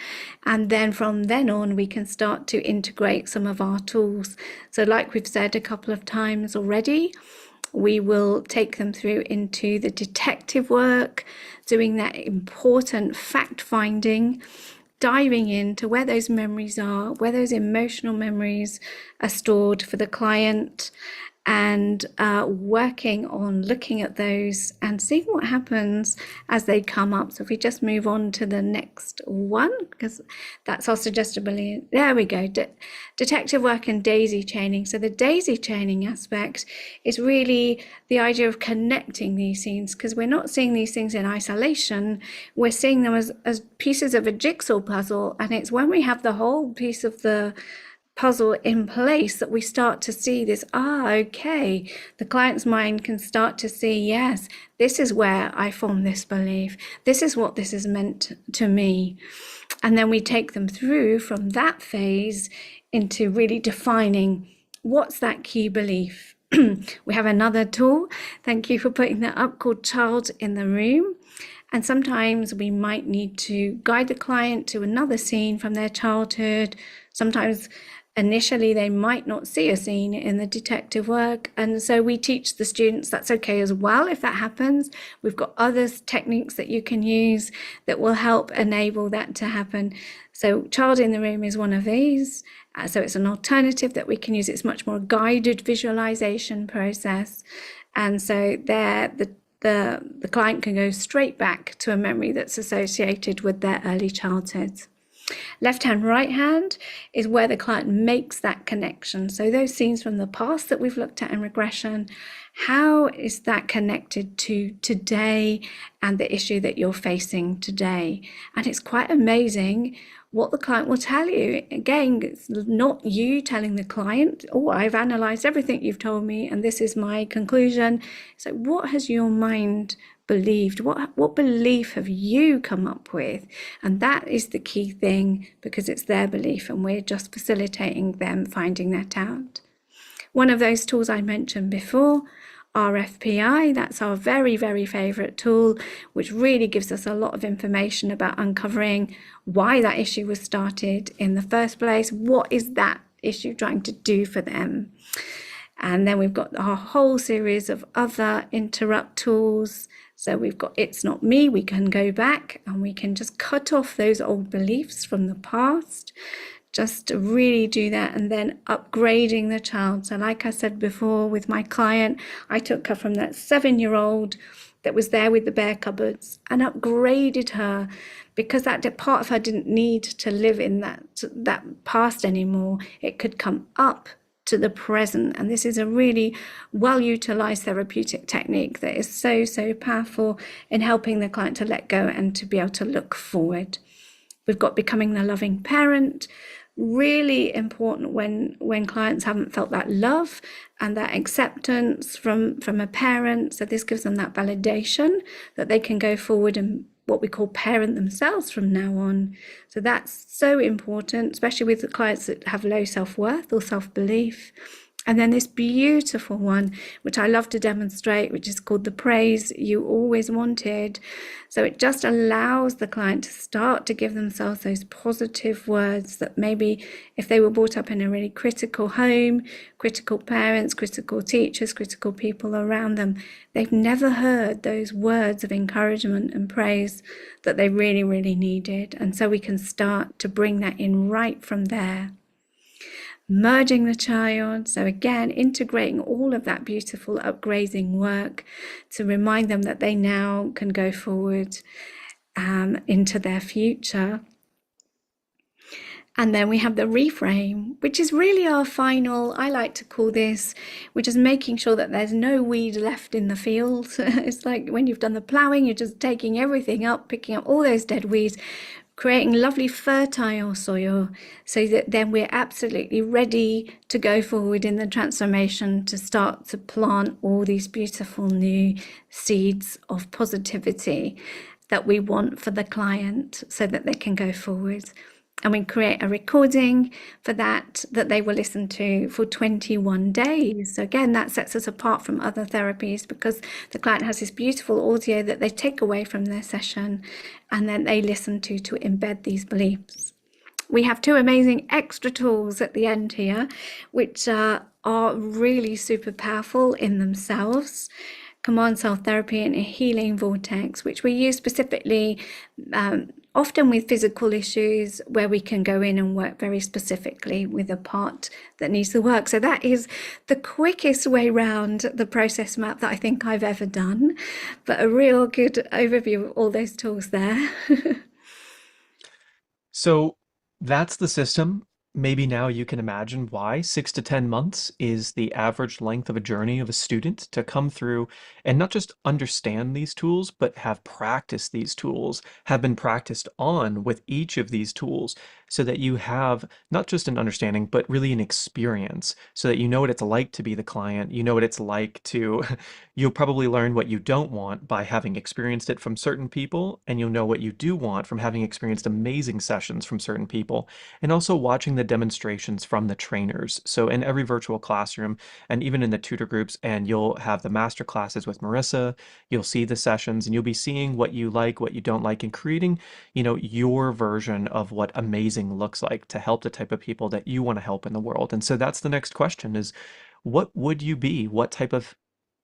And then from then on, we can start to integrate some of our tools. So like we've said a couple of times already, we will take them through into the detective work, doing that important fact-finding, diving into where those memories are, where those emotional memories are stored for the client, and working on looking at those and seeing what happens as they come up. So if we just move on to the next one, because that's our suggestibility. There we go. Detective work and daisy chaining. So the daisy chaining aspect is really the idea of connecting these scenes, because we're not seeing these things in isolation. We're seeing them as pieces of a jigsaw puzzle. And it's when we have the whole piece of the puzzle in place that we start to see this, okay, the client's mind can start to see, yes, this is where I form this belief. This is what this has meant to me. And then we take them through from that phase into really defining what's that key belief. We have another tool, thank you for putting that up, called Child in the Room. And sometimes we might need to guide the client to another scene from their childhood. Sometimes initially they might not see a scene in the detective work, and so we teach the students that's okay as well if that happens. We've got other techniques that you can use that will help enable that to happen. So Child in the Room is one of these. So it's an alternative that we can use. It's much more guided visualization process, and so there the client can go straight back to a memory that's associated with their early childhood. Left hand, right hand is where the client makes that connection. So those scenes from the past that we've looked at in regression, how is that connected to today and the issue that you're facing today? And it's quite amazing what the client will tell you. Again, it's not you telling the client, oh, I've analysed everything you've told me and this is my conclusion. So what has your mind believed? What belief have you come up with? And that is the key thing, because it's their belief and we're just facilitating them finding that out. One of those tools I mentioned before RFPI. That's our very, very favorite tool, which really gives us a lot of information about uncovering why that issue was started in the first place. What is that issue trying to do for them? And then we've got our whole series of other interrupt tools. So we've got It's Not Me. We can go back and we can just cut off those old beliefs from the past, just to really do that, and then upgrading the child. So like I said before with my client, I took her from that 7-year-old that was there with the bare cupboards and upgraded her, because that part of her didn't need to live in that past anymore. It could come up to the present. And this is a really well utilized therapeutic technique that is so, so powerful in helping the client to let go and to be able to look forward. We've got becoming the loving parent, really important when clients haven't felt that love and that acceptance from a parent. So this gives them that validation that they can go forward and what we call parent themselves from now on. So that's so important, especially with the clients that have low self-worth or self-belief. And then this beautiful one, which I love to demonstrate, which is called the praise you always wanted. So it just allows the client to start to give themselves those positive words that maybe if they were brought up in a really critical home, critical parents, critical teachers, critical people around them, they've never heard those words of encouragement and praise that they really, really needed. And so we can start to bring that in right from there. Merging the child. So again, integrating all of that beautiful upgrading work to remind them that they now can go forward into their future. And then we have the reframe, which is really our final, I like to call this, which is making sure that there's no weed left in the field. It's like when you've done the ploughing, you're just taking everything up, picking up all those dead weeds, creating lovely fertile soil so that then we're absolutely ready to go forward in the transformation to start to plant all these beautiful new seeds of positivity that we want for the client so that they can go forward. And we create a recording for that they will listen to for 21 days. So again, that sets us apart from other therapies because the client has this beautiful audio that they take away from their session and then they listen to embed these beliefs. We have 2 amazing extra tools at the end here, which are really super powerful in themselves. Command Self Therapy and a Healing Vortex, which we use specifically often with physical issues where we can go in and work very specifically with a part that needs the work. So that is the quickest way round the process map that I think I've ever done, but a real good overview of all those tools there. So that's the system. Maybe now you can imagine why 6 to 10 months is the average length of a journey of a student to come through and not just understand these tools, but have practiced these tools, have been practiced on with each of these tools so that you have not just an understanding, but really an experience so that you know what it's like to be the client. You know what it's like to, you'll probably learn what you don't want by having experienced it from certain people, and you'll know what you do want from having experienced amazing sessions from certain people, and also watching the demonstrations from the trainers. So in every virtual classroom and even in the tutor groups, and you'll have the master classes with Marissa, you'll see the sessions and you'll be seeing what you like, what you don't like, and creating, your version of what amazing looks like to help the type of people that you want to help in the world. And so that's the next question is, what would you be? What type of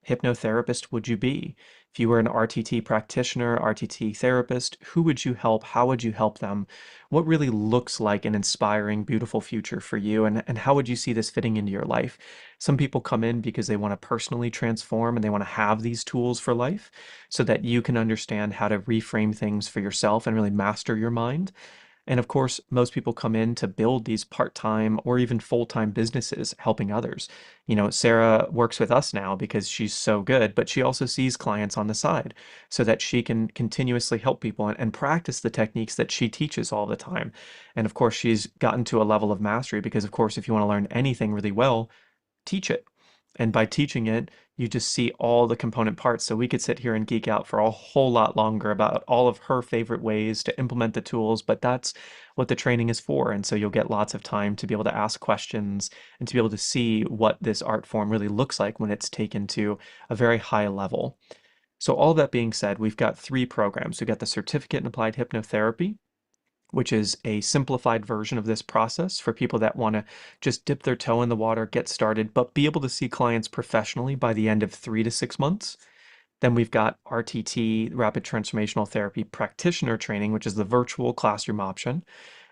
hypnotherapist would you be? If you were an RTT practitioner, RTT therapist, who would you help? How would you help them? What really looks like an inspiring, beautiful future for you? And how would you see this fitting into your life? Some people come in because they want to personally transform and they want to have these tools for life so that you can understand how to reframe things for yourself and really master your mind. And of course, most people come in to build these part-time or even full-time businesses helping others. Sarah works with us now because she's so good, but she also sees clients on the side so that she can continuously help people and practice the techniques that she teaches all the time. And of course, she's gotten to a level of mastery because, of course, if you want to learn anything really well, teach it. And by teaching it, you just see all the component parts. So we could sit here and geek out for a whole lot longer about all of her favorite ways to implement the tools, but that's what the training is for. And so you'll get lots of time to be able to ask questions and to be able to see what this art form really looks like when it's taken to a very high level. So all that being said, we've got three programs. We've got the Certificate in Applied Hypnotherapy, which is a simplified version of this process for people that want to just dip their toe in the water, get started, but be able to see clients professionally by the end of 3 to 6 months. Then we've got RTT, Rapid Transformational Therapy Practitioner Training, which is the virtual classroom option.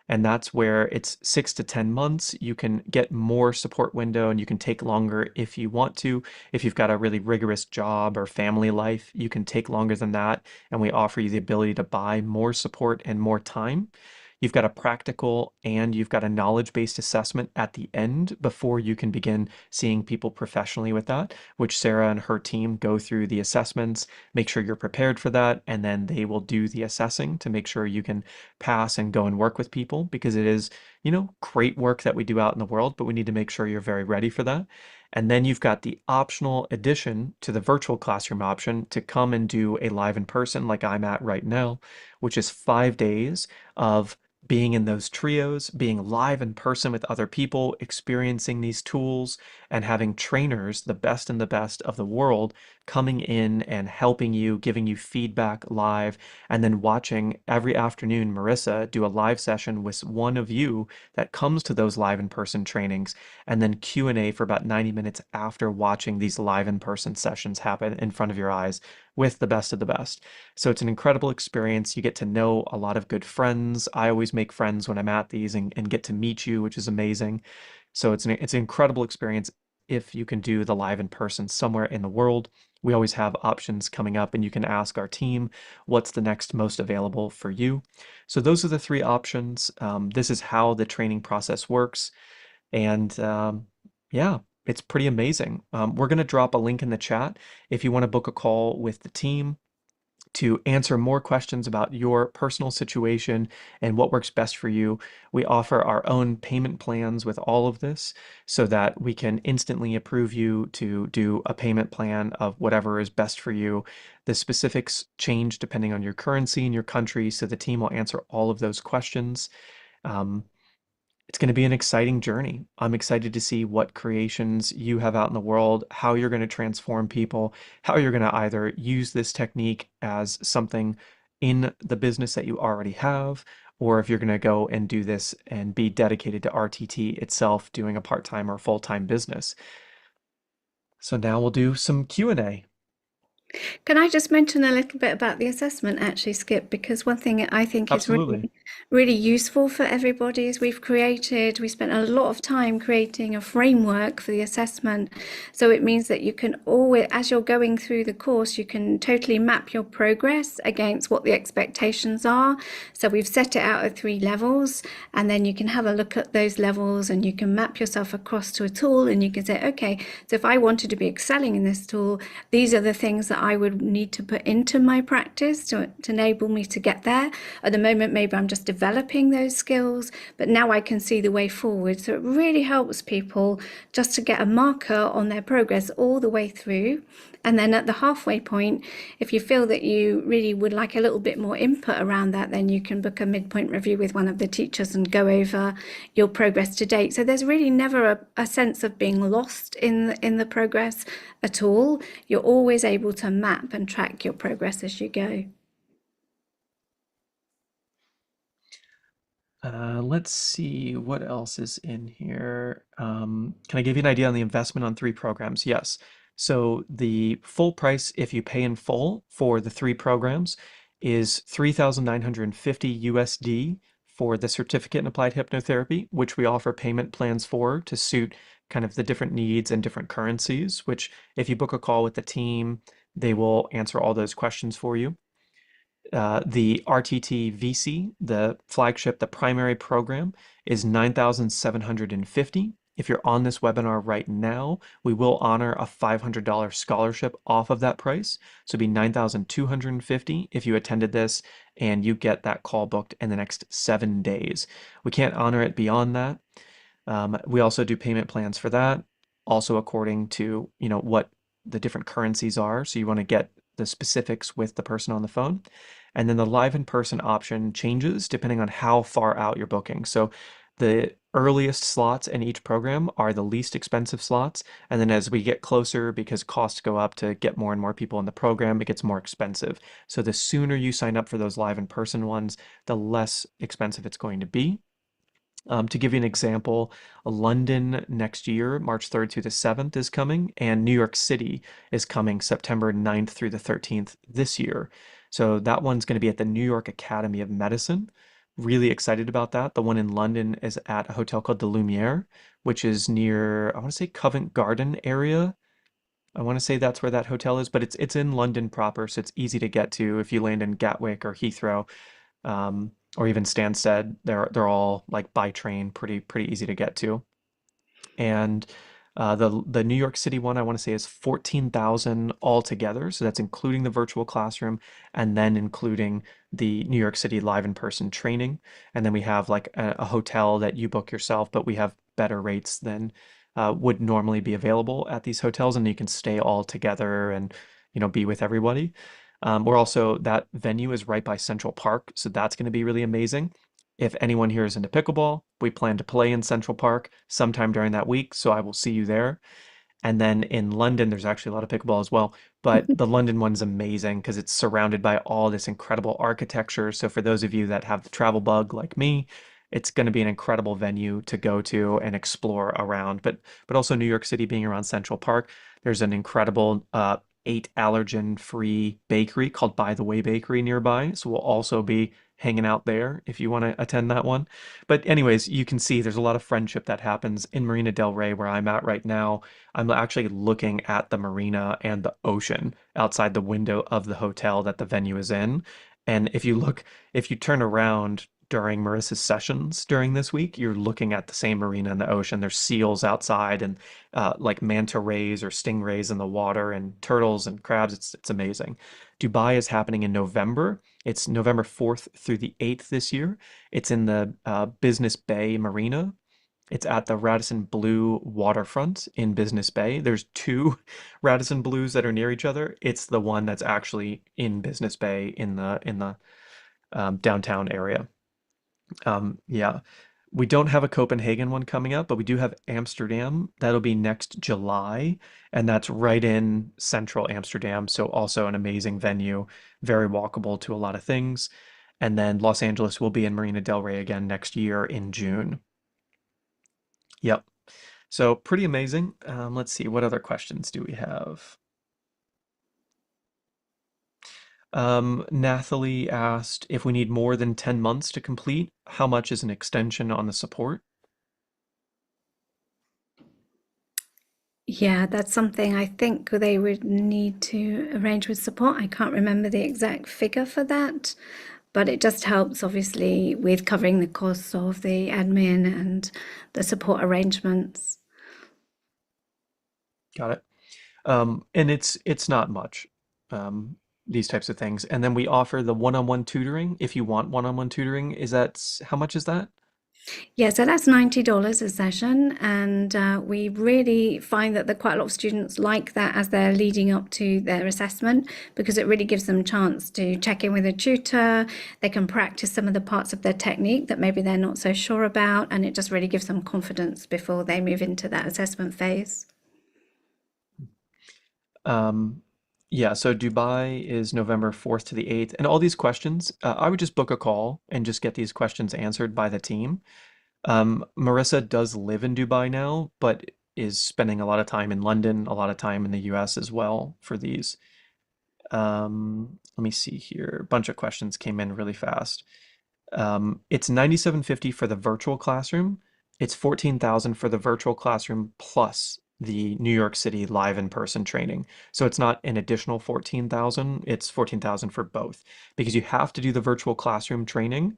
And that's where it's 6 to 10 months. You can get more support window and you can take longer if you want to. If you've got a really rigorous job or family life, you can take longer than that. And we offer you the ability to buy more support and more time. You've got a practical and you've got a knowledge-based assessment at the end before you can begin seeing people professionally with that, which Sarah and her team go through the assessments, make sure you're prepared for that, and then they will do the assessing to make sure you can pass and go and work with people because it is, great work that we do out in the world, but we need to make sure you're very ready for that. And then you've got the optional addition to the virtual classroom option to come and do a live in person like I'm at right now, which is 5 days of being in those trios, being live in person with other people, experiencing these tools, and having trainers, the best and the best of the world, coming in and helping you, giving you feedback live, and then watching every afternoon Marissa do a live session with one of you that comes to those live in person trainings, and then Q&A for about 90 minutes after watching these live in person sessions happen in front of your eyes with the best of the best. So it's an incredible experience. You get to know a lot of good friends. I always make friends when I'm at these and get to meet you, which is amazing. So it's an incredible experience if you can do the live in person somewhere in the world. We always have options coming up, and you can ask our team what's the next most available for you. So those are the three options. This is how the training process works. And yeah, it's pretty amazing. We're going to drop a link in the chat if you want to book a call with the team to answer more questions about your personal situation and what works best for you. We offer our own payment plans with all of this so that we can instantly approve you to do a payment plan of whatever is best for you. The specifics change depending on your currency and your country, so the team will answer all of those questions. Um, it's going to be an exciting journey. I'm excited to see what creations you have out in the world, how you're going to transform people, how you're going to either use this technique as something in the business that you already have, or if you're going to go and do this and be dedicated to RTT itself, doing a part-time or full-time business. So now we'll do some Q&A. Can I just mention a little bit about the assessment actually, Skip? Because one thing I think is Absolutely. really useful for everybody is we spent a lot of time creating a framework for the assessment. So it means that you can always, as you're going through the course, you can totally map your progress against what the expectations are. So we've set it out at 3 levels, and then you can have a look at those levels and you can map yourself across to a tool and you can say, okay, so if I wanted to be excelling in this tool, these are the things that I would need to put into my practice to enable me to get there. At the moment, maybe I'm just developing those skills, but now I can see the way forward. So it really helps people just to get a marker on their progress all the way through. And then at the halfway point, if you feel that you really would like a little bit more input around that, then you can book a midpoint review with one of the teachers and go over your progress to date. So there's really never a sense of being lost in the progress at all. You're always able to map and track your progress as you go. Let's see what else is in here. Can I give you an idea on the investment on three programs? Yes. So the full price, if you pay in full for the three programs, is 3,950 USD for the certificate in applied hypnotherapy, which we offer payment plans for to suit kind of the different needs and different currencies, which if you book a call with the team, they will answer all those questions for you. The RTT VC, the flagship, the primary program, is 9,750. If you're on this webinar right now, we will honor a $500 scholarship off of that price. So it'd be 9,250 if you attended this and you get that call booked in the next 7 days. We can't honor it beyond that. We also do payment plans for that. also according to, what the different currencies are. So you want to get the specifics with the person on the phone. And then the live in person option changes depending on how far out you're booking. So the earliest slots in each program are the least expensive slots. And then as we get closer, because costs go up to get more and more people in the program, it gets more expensive. So the sooner you sign up for those live in person ones, the less expensive it's going to be. To give you an example, London next year, March 3rd through the 7th is coming, and New York City is coming September 9th through the 13th this year. So that one's going to be at the New York Academy of Medicine. Really excited about that. The one in London is at a hotel called the Lumiere, which is near, I want to say Covent Garden area. I want to say that's where that hotel is, but it's in London proper, so it's easy to get to if you land in Gatwick or Heathrow, or even Stansted. They're all like by train, pretty easy to get to. And the New York City one I want to say is 14,000 altogether. So that's including the virtual classroom and then including the New York City live in person training. And then we have like a hotel that you book yourself, but we have better rates than would normally be available at these hotels, and you can stay all together and be with everybody. We're also that venue is right by Central Park, so that's going to be really amazing. If anyone here is into pickleball, we plan to play in Central Park sometime during that week, so I will see you there. And then in London, there's actually a lot of pickleball as well. But the London one's amazing because it's surrounded by all this incredible architecture. So for those of you that have the travel bug like me, it's going to be an incredible venue to go to and explore around. But also New York City being around Central Park, there's an incredible 8 allergen-free bakery called By the Way Bakery nearby. So we'll also be hanging out there if you want to attend that one. But anyways, you can see there's a lot of friendship that happens in Marina Del Rey where I'm at right now. I'm actually looking at the marina and the ocean outside the window of the hotel that the venue is in. And if you turn around during Marissa's sessions during this week, you're looking at the same marina and the ocean. There's seals outside and like manta rays or stingrays in the water and turtles and crabs. It's amazing. Dubai is happening in November. It's November 4th through the 8th this year. It's in the Business Bay Marina. It's at the Radisson Blu waterfront in Business Bay. There's two Radisson Blues that are near each other. It's the one that's actually in Business Bay in the downtown area. Yeah, we don't have a Copenhagen one coming up, but we do have Amsterdam. That'll be next July, and that's right in central Amsterdam. So also an amazing venue, very walkable to a lot of things. And then Los Angeles will be in Marina Del Rey again next year in June. Yep. So pretty amazing. Let's see, what other questions do we have? Nathalie asked if we need more than 10 months to complete, how much is an extension on the support? Yeah, that's something I think they would need to arrange with support. I can't remember the exact figure for that, but it just helps obviously with covering the costs of the admin and the support arrangements. Got it. And it's not much, these types of things. And then we offer the one-on-one tutoring if you want one-on-one tutoring. How much is that? Yeah, so that's $90 a session, and we really find that quite a lot of students like that as they're leading up to their assessment because it really gives them a chance to check in with a tutor. They can practice some of the parts of their technique that maybe they're not so sure about, and it just really gives them confidence before they move into that assessment phase. Um, yeah, so Dubai is November 4th to the 8th. And all these questions, I would just book a call and just get these questions answered by the team. Marissa does live in Dubai now, but is spending a lot of time in London, a lot of time in the US as well for these. Let me see here. A bunch of questions came in really fast. It's 9750 for the virtual classroom. It's 14,000 for the virtual classroom plus the New York City live in-person training. So it's not an additional 14,000, it's 14,000 for both because you have to do the virtual classroom training.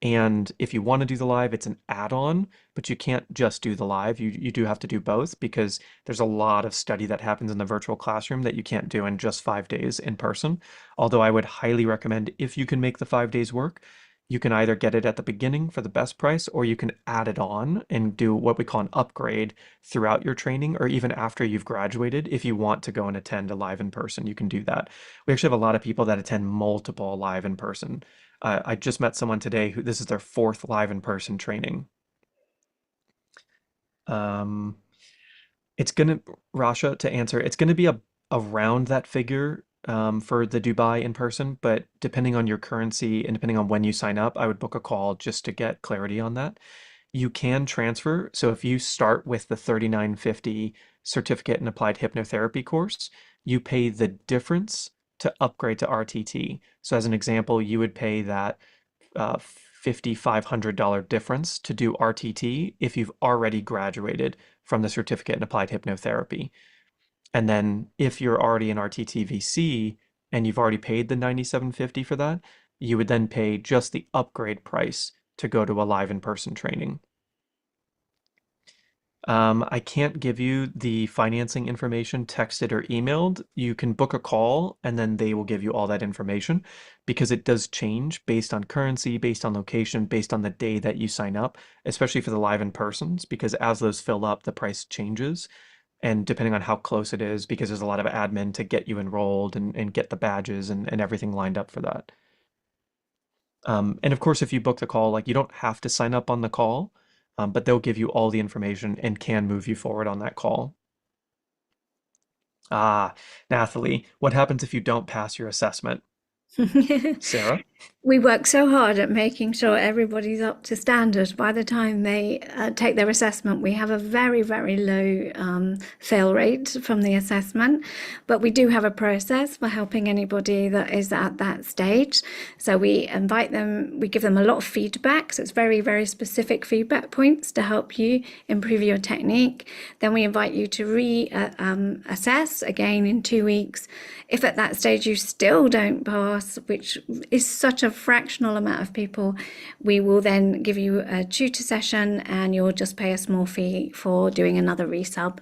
And if you want to do the live, it's an add-on, but you can't just do the live. You do have to do both because there's a lot of study that happens in the virtual classroom that you can't do in just 5 days in person. Although I would highly recommend if you can make the 5 days work, You can either get it at the beginning for the best price, or you can add it on and do what we call an upgrade throughout your training, or even after you've graduated. If you want to go and attend a live in person, you can do that. We actually have a lot of people that attend multiple live in person. I just met someone today who this is their fourth live in person training. Um, it's gonna, Rasha, to answer, it's gonna be around that figure for the Dubai in person, but depending on your currency and depending on when you sign up, I would book a call just to get clarity on that. You can transfer. So if you start with the 3950 certificate in applied hypnotherapy course, you pay the difference to upgrade to RTT. So as an example, you would pay that $5,500 difference to do RTT if you've already graduated from the certificate in applied hypnotherapy. And then if you're already in RTT VC and you've already paid the 9750 for that, you would then pay just the upgrade price to go to a live in-person training. I can't give you the financing information texted or emailed. You can book a call and then they will give you all that information because it does change based on currency, based on location, based on the day that you sign up, especially for the live in persons, because as those fill up, the price changes. And depending on how close it is, because there's a lot of admin to get you enrolled and get the badges and everything lined up for that. And of course, if you book the call, like you don't have to sign up on the call, but they'll give you all the information and can move you forward on that call. Ah, Nathalie, what happens if you don't pass your assessment? Sarah? We work so hard at making sure everybody's up to standard. By the time they take their assessment, we have a very, very low fail rate from the assessment. But we do have a process for helping anybody that is at that stage. So we invite them, we give them a lot of feedback. So it's very, very specific feedback points to help you improve your technique. Then we invite you to assess again in 2 weeks. If at that stage you still don't pass, which is such a fractional amount of people, we will then give you a tutor session and you'll just pay a small fee for doing another resub.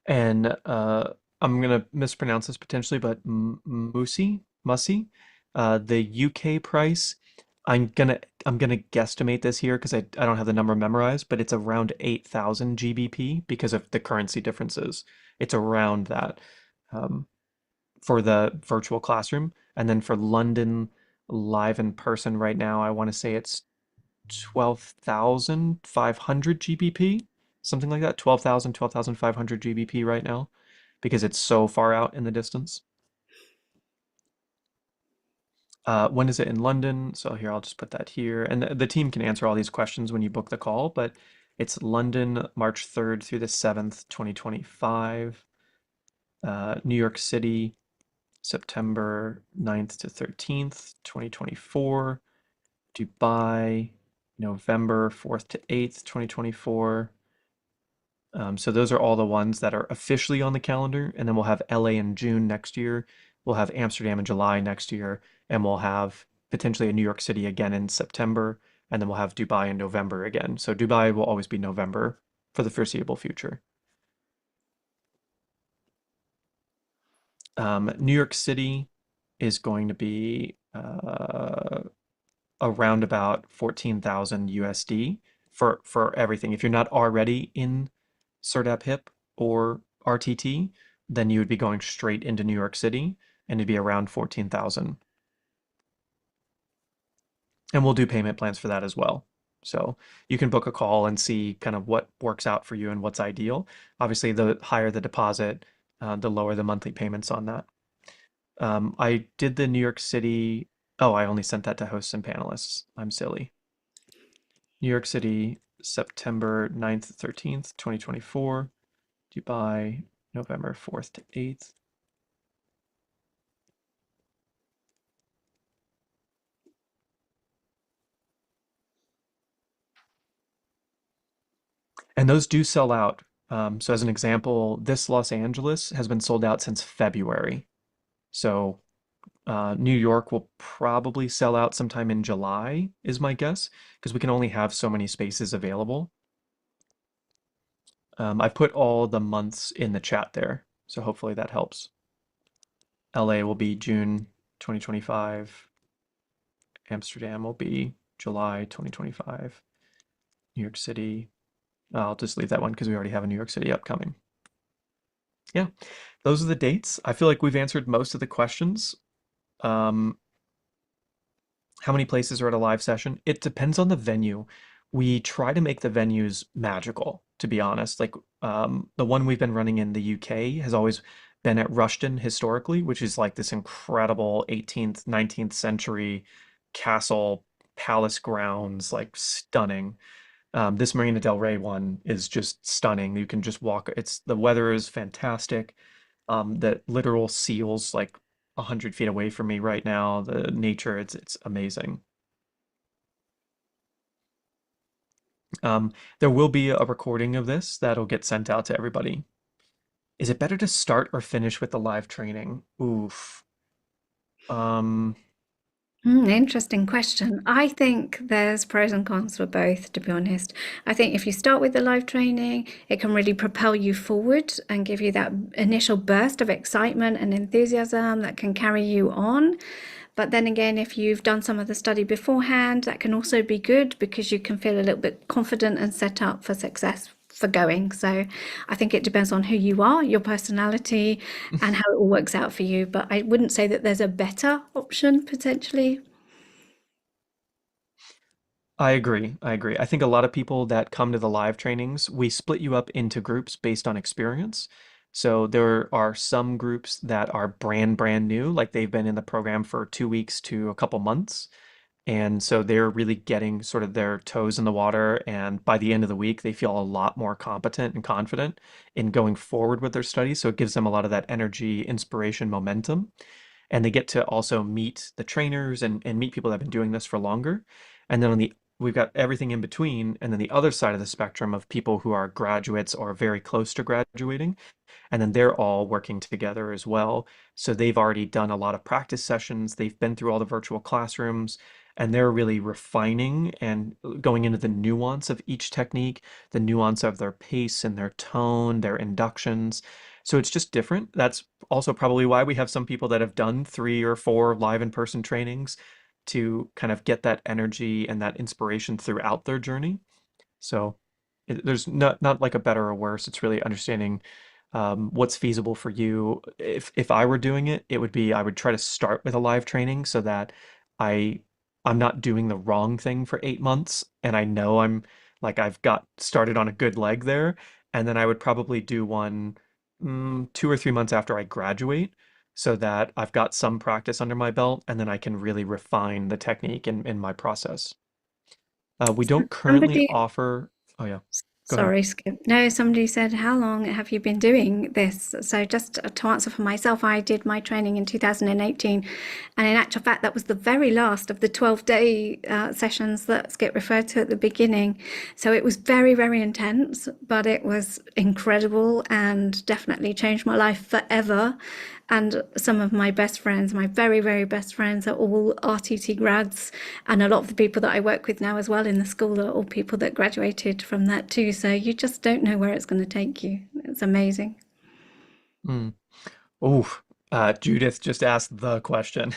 And I'm gonna mispronounce this potentially, but Musi, the UK price. I'm gonna guesstimate this here because I don't have the number memorized, but it's around 8,000 GBP because of the currency differences. It's around that um, for the virtual classroom, and then for London live in person right now, I want to say it's 12,500 GBP, something like that. 12,500 GBP right now because it's so far out in the distance. When is it in London? So here, I'll just put that here. And the team can answer all these questions when you book the call, but it's London, March 3rd through the 7th, 2025. New York City, September 9th to 13th, 2024. Dubai, November 4th to 8th, 2024. So those are all the ones that are officially on the calendar. And then we'll have LA in June next year. We'll have Amsterdam in July next year. And we'll have potentially a New York City again in September. And then we'll have Dubai in November again. So Dubai will always be November for the foreseeable future. New York City is going to be around about 14,000 USD for everything. If you're not already in CERDAP HIP or RTT, then you would be going straight into New York City and it'd be around 14,000. And we'll do payment plans for that as well. So you can book a call and see kind of what works out for you and what's ideal. Obviously, the higher the deposit, the lower the monthly payments on that. I did the New York City. Oh, I only sent that to hosts and panelists. I'm silly. New York City, September 9th to 13th, 2024. Dubai, November 4th to 8th. And those do sell out. So as an example, this Los Angeles has been sold out since February. So New York will probably sell out sometime in July, is my guess, because we can only have so many spaces available. I put all the months in the chat there, so hopefully that helps. LA will be June 2025. Amsterdam will be July 2025. New York City. I'll just leave that one because we already have a New York City upcoming. Yeah, those are the dates. I feel like we've answered most of the questions. Um, how many places are at a live session? It depends on the venue. We try to make the venues magical, to be honest. Like the one we've been running in the UK has always been at Rushden historically, which is like this incredible 18th, 19th century castle, palace grounds, like stunning. This Marina del Rey one is just stunning. You can just walk. The weather is fantastic. The literal seals like 100 feet away from me right now. The nature, it's amazing. There will be a recording of this that'll get sent out to everybody. Is it better to start or finish with the live training? Oof. Um, Interesting question. I think there's pros and cons for both, to be honest. I think if you start with the live training, it can really propel you forward and give you that initial burst of excitement and enthusiasm that can carry you on. But then again, if you've done some of the study beforehand, that can also be good because you can feel a little bit confident and set up for success for going. So I think it depends on who you are, your personality, and how it all works out for you. But I wouldn't say that there's a better option potentially. I agree. I agree. I think a lot of people that come to the live trainings, we split you up into groups based on experience. So there are some groups that are brand new, like they've been in the program for 2 weeks to a couple months. And so they're really getting sort of their toes in the water. And by the end of the week, they feel a lot more competent and confident in going forward with their studies. So it gives them a lot of that energy, inspiration, momentum. And they get to also meet the trainers and meet people that have been doing this for longer. And then we've got everything in between. And then the other side of the spectrum of people who are graduates or very close to graduating and then they're all working together as well. So they've already done a lot of practice sessions. They've been through all the virtual classrooms and they're really refining and going into the nuance of each technique, the nuance of their pace and their tone, their inductions. So it's just different. That's also probably why we have some people that have done 3 or 4 live in-person trainings to kind of get that energy and that inspiration throughout their journey. So there's not like a better or worse. It's really understanding what's feasible for you. If I were doing it, it would be I would try to start with a live training so that I I'm not doing the wrong thing for 8 months, and I know I've got started on a good leg there, and then I would probably do one 2 or 3 months after I graduate. So that I've got some practice under my belt, and then I can really refine the technique in my process. We don't currently Somebody offer. Oh yeah, go ahead. Sorry, Skip. No, somebody said, how long have you been doing this? So, just to answer for myself, I did my training in 2018. And in actual fact, that was the very last of the 12-day sessions that Skip referred to at the beginning. So, it was very, very intense, but it was incredible and definitely changed my life forever. And some of my best friends, my very, very best friends, are all RTT grads. And a lot of the people that I work with now as well in the school are all people that graduated from that too. So you just don't know where it's going to take you. It's amazing. Mm. Oh, Judith just asked the question.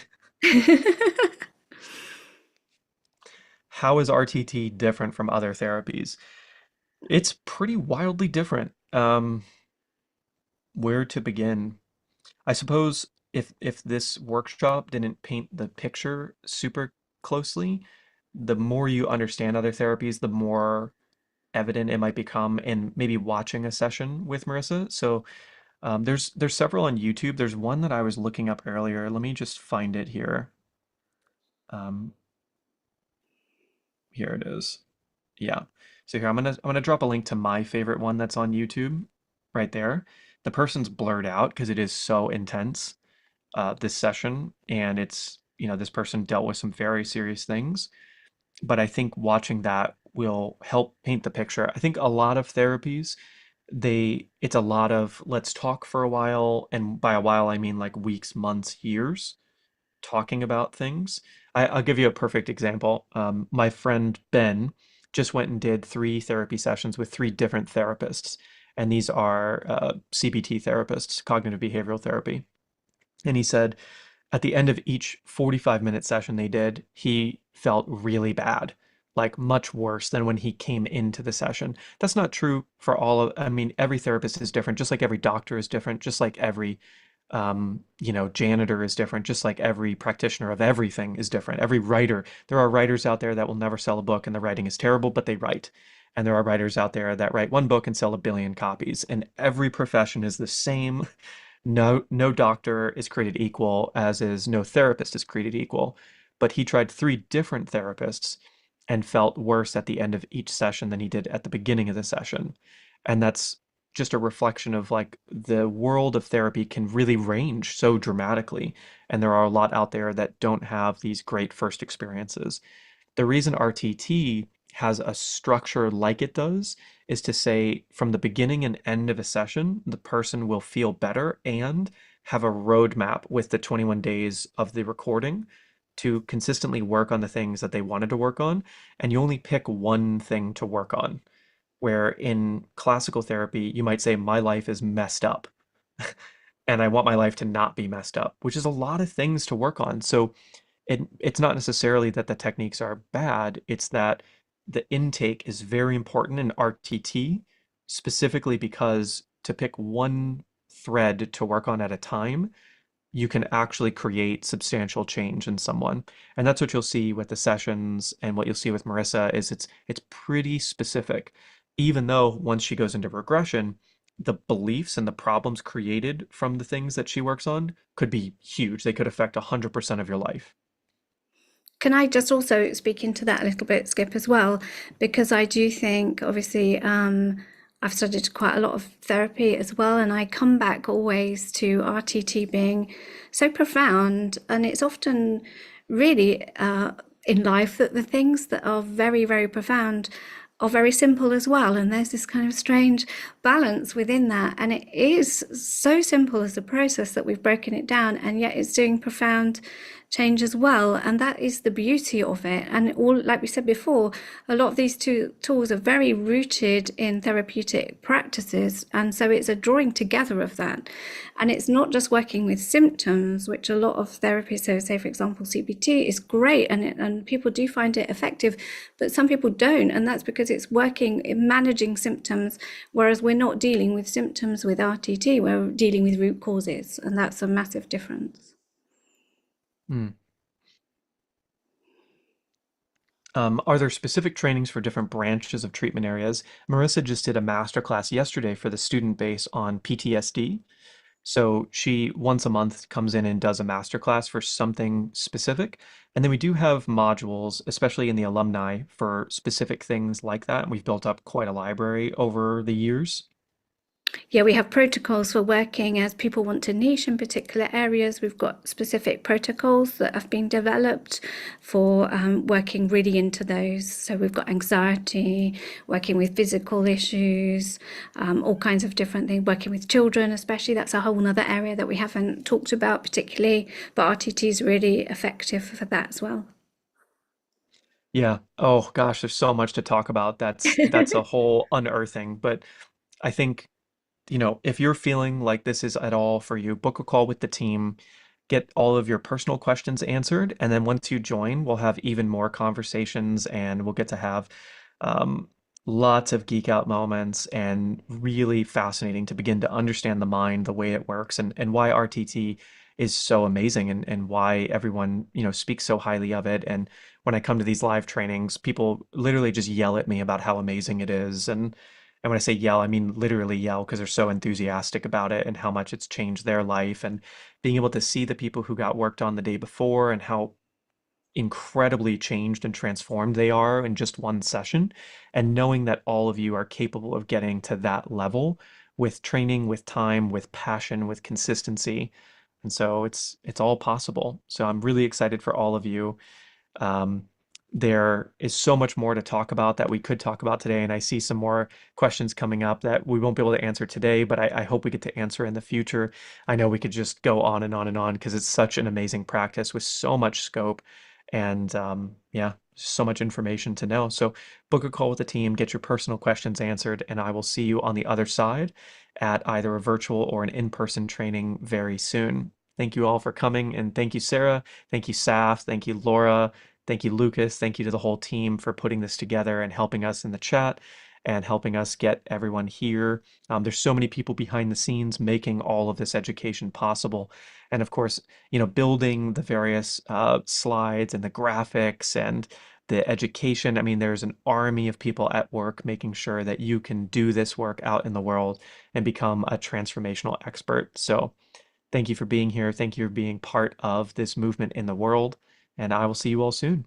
How is RTT different from other therapies? It's pretty wildly different. Where to begin? I suppose if this workshop didn't paint the picture super closely, the more you understand other therapies, the more evident it might become in maybe watching a session with Marissa. So there's several on YouTube. There's one that I was looking up earlier. Let me just find it here. Um, Here it is. Yeah. So here I'm gonna drop a link to my favorite one that's on YouTube right there. The person's blurred out because it is so intense, this session, and this person dealt with some very serious things. But I think watching that will help paint the picture. I think a lot of therapies, it's a lot of let's talk for a while, and by a while I mean like weeks, months, years talking about things. I'll give you a perfect example. My friend Ben just went and did 3 therapy sessions with 3 different therapists, and these are CBT therapists, cognitive behavioral therapy. And he said At the end of each 45-minute session they did, he felt really bad, like much worse than when he came into the session. That's not true for all of, I mean, every therapist is different, just like every doctor is different, just like every janitor is different, just like every practitioner of everything is different. Every writer, there are writers out there that will never sell a book and the writing is terrible, but they write. And there are writers out there that write one book and sell a billion copies. And every profession is the same. No doctor is created equal, as is no therapist is created equal. But he tried three different therapists and felt worse at the end of each session than he did at the beginning of the session. And that's just a reflection of like the world of therapy can really range so dramatically. And there are a lot out there that don't have these great first experiences. The reason RTT has a structure like it does is to say from the beginning and end of a session, the person will feel better and have a roadmap with the 21 days of the recording to consistently work on the things that they wanted to work on. And you only pick one thing to work on. Where in classical therapy, you might say, my life is messed up and I want my life to not be messed up, which is a lot of things to work on. So it's not necessarily that the techniques are bad, it's that the intake is very important in RTT, specifically because to pick one thread to work on at a time, you can actually create substantial change in someone. And that's what you'll see with the sessions and what you'll see with Marissa is it's pretty specific. Even though once she goes into regression, the beliefs and the problems created from the things that she works on could be huge. They could affect 100% of your life. Can I just also speak into that a little bit, Skip, as well? Because I do think, obviously, I've studied quite a lot of therapy as well, and I come back always to RTT being so profound. And it's often really in life that the things that are very, very profound are very simple as well. And there's this kind of strange balance within that. And it is so simple as a process that we've broken it down, and yet it's doing profound change as well. And that is the beauty of it. And all, like we said before, a lot of these two tools are very rooted in therapeutic practices. And so it's a drawing together of that. And it's not just working with symptoms, which a lot of therapists, so say, for example, CBT is great and people do find it effective, but some people don't. And that's because it's working in managing symptoms, whereas we're not dealing with symptoms with RTT, we're dealing with root causes. And that's a massive difference. Hmm. Are there specific trainings for different branches of treatment areas? Marissa just did a masterclass yesterday for the student base on PTSD. So she once a month comes in and does a masterclass for something specific. And then we do have modules, especially in the alumni, for specific things like that. And we've built up quite a library over the years. Yeah, we have protocols for working as people want to niche in particular areas. We've got specific protocols that have been developed for working really into those. So we've got anxiety, working with physical issues, all kinds of different things, working with children, especially. That's a whole other area that we haven't talked about particularly, but RTT is really effective for that as well. Yeah. Oh gosh, there's so much to talk about. That's a whole unearthing. But I think if you're feeling like this is at all for you, book a call with the team, get all of your personal questions answered, and then once you join, we'll have even more conversations and we'll get to have um, lots of geek out moments and really fascinating to begin to understand the mind, the way it works, and why RTT is so amazing and why everyone, speaks so highly of it. And when I come to these live trainings, people literally just yell at me about how amazing it is. And when I say yell, I mean literally yell because they're so enthusiastic about it and how much it's changed their life. And being able to see the people who got worked on the day before and how incredibly changed and transformed they are in just one session, and knowing that all of you are capable of getting to that level with training, with time, with passion, with consistency. And so it's all possible. So I'm really excited for all of you. Um, there is so much more to talk about that we could talk about today, and I see some more questions coming up that we won't be able to answer today, but I hope we get to answer in the future. I know we could just go on and on and on because it's such an amazing practice with so much scope and yeah, so much information to know. So book a call with the team, get your personal questions answered, and I will see you on the other side at either a virtual or an in-person training very soon. Thank you all for coming. And thank you, Sarah. Thank you, Saf. Thank you, Laura. Thank you, Lucas. Thank you to the whole team for putting this together and helping us in the chat and helping us get everyone here. There's so many people behind the scenes making all of this education possible. And of course, building the various slides and the graphics and the education. I mean, there's an army of people at work making sure that you can do this work out in the world and become a transformational expert. So thank you for being here. Thank you for being part of this movement in the world. And I will see you all soon.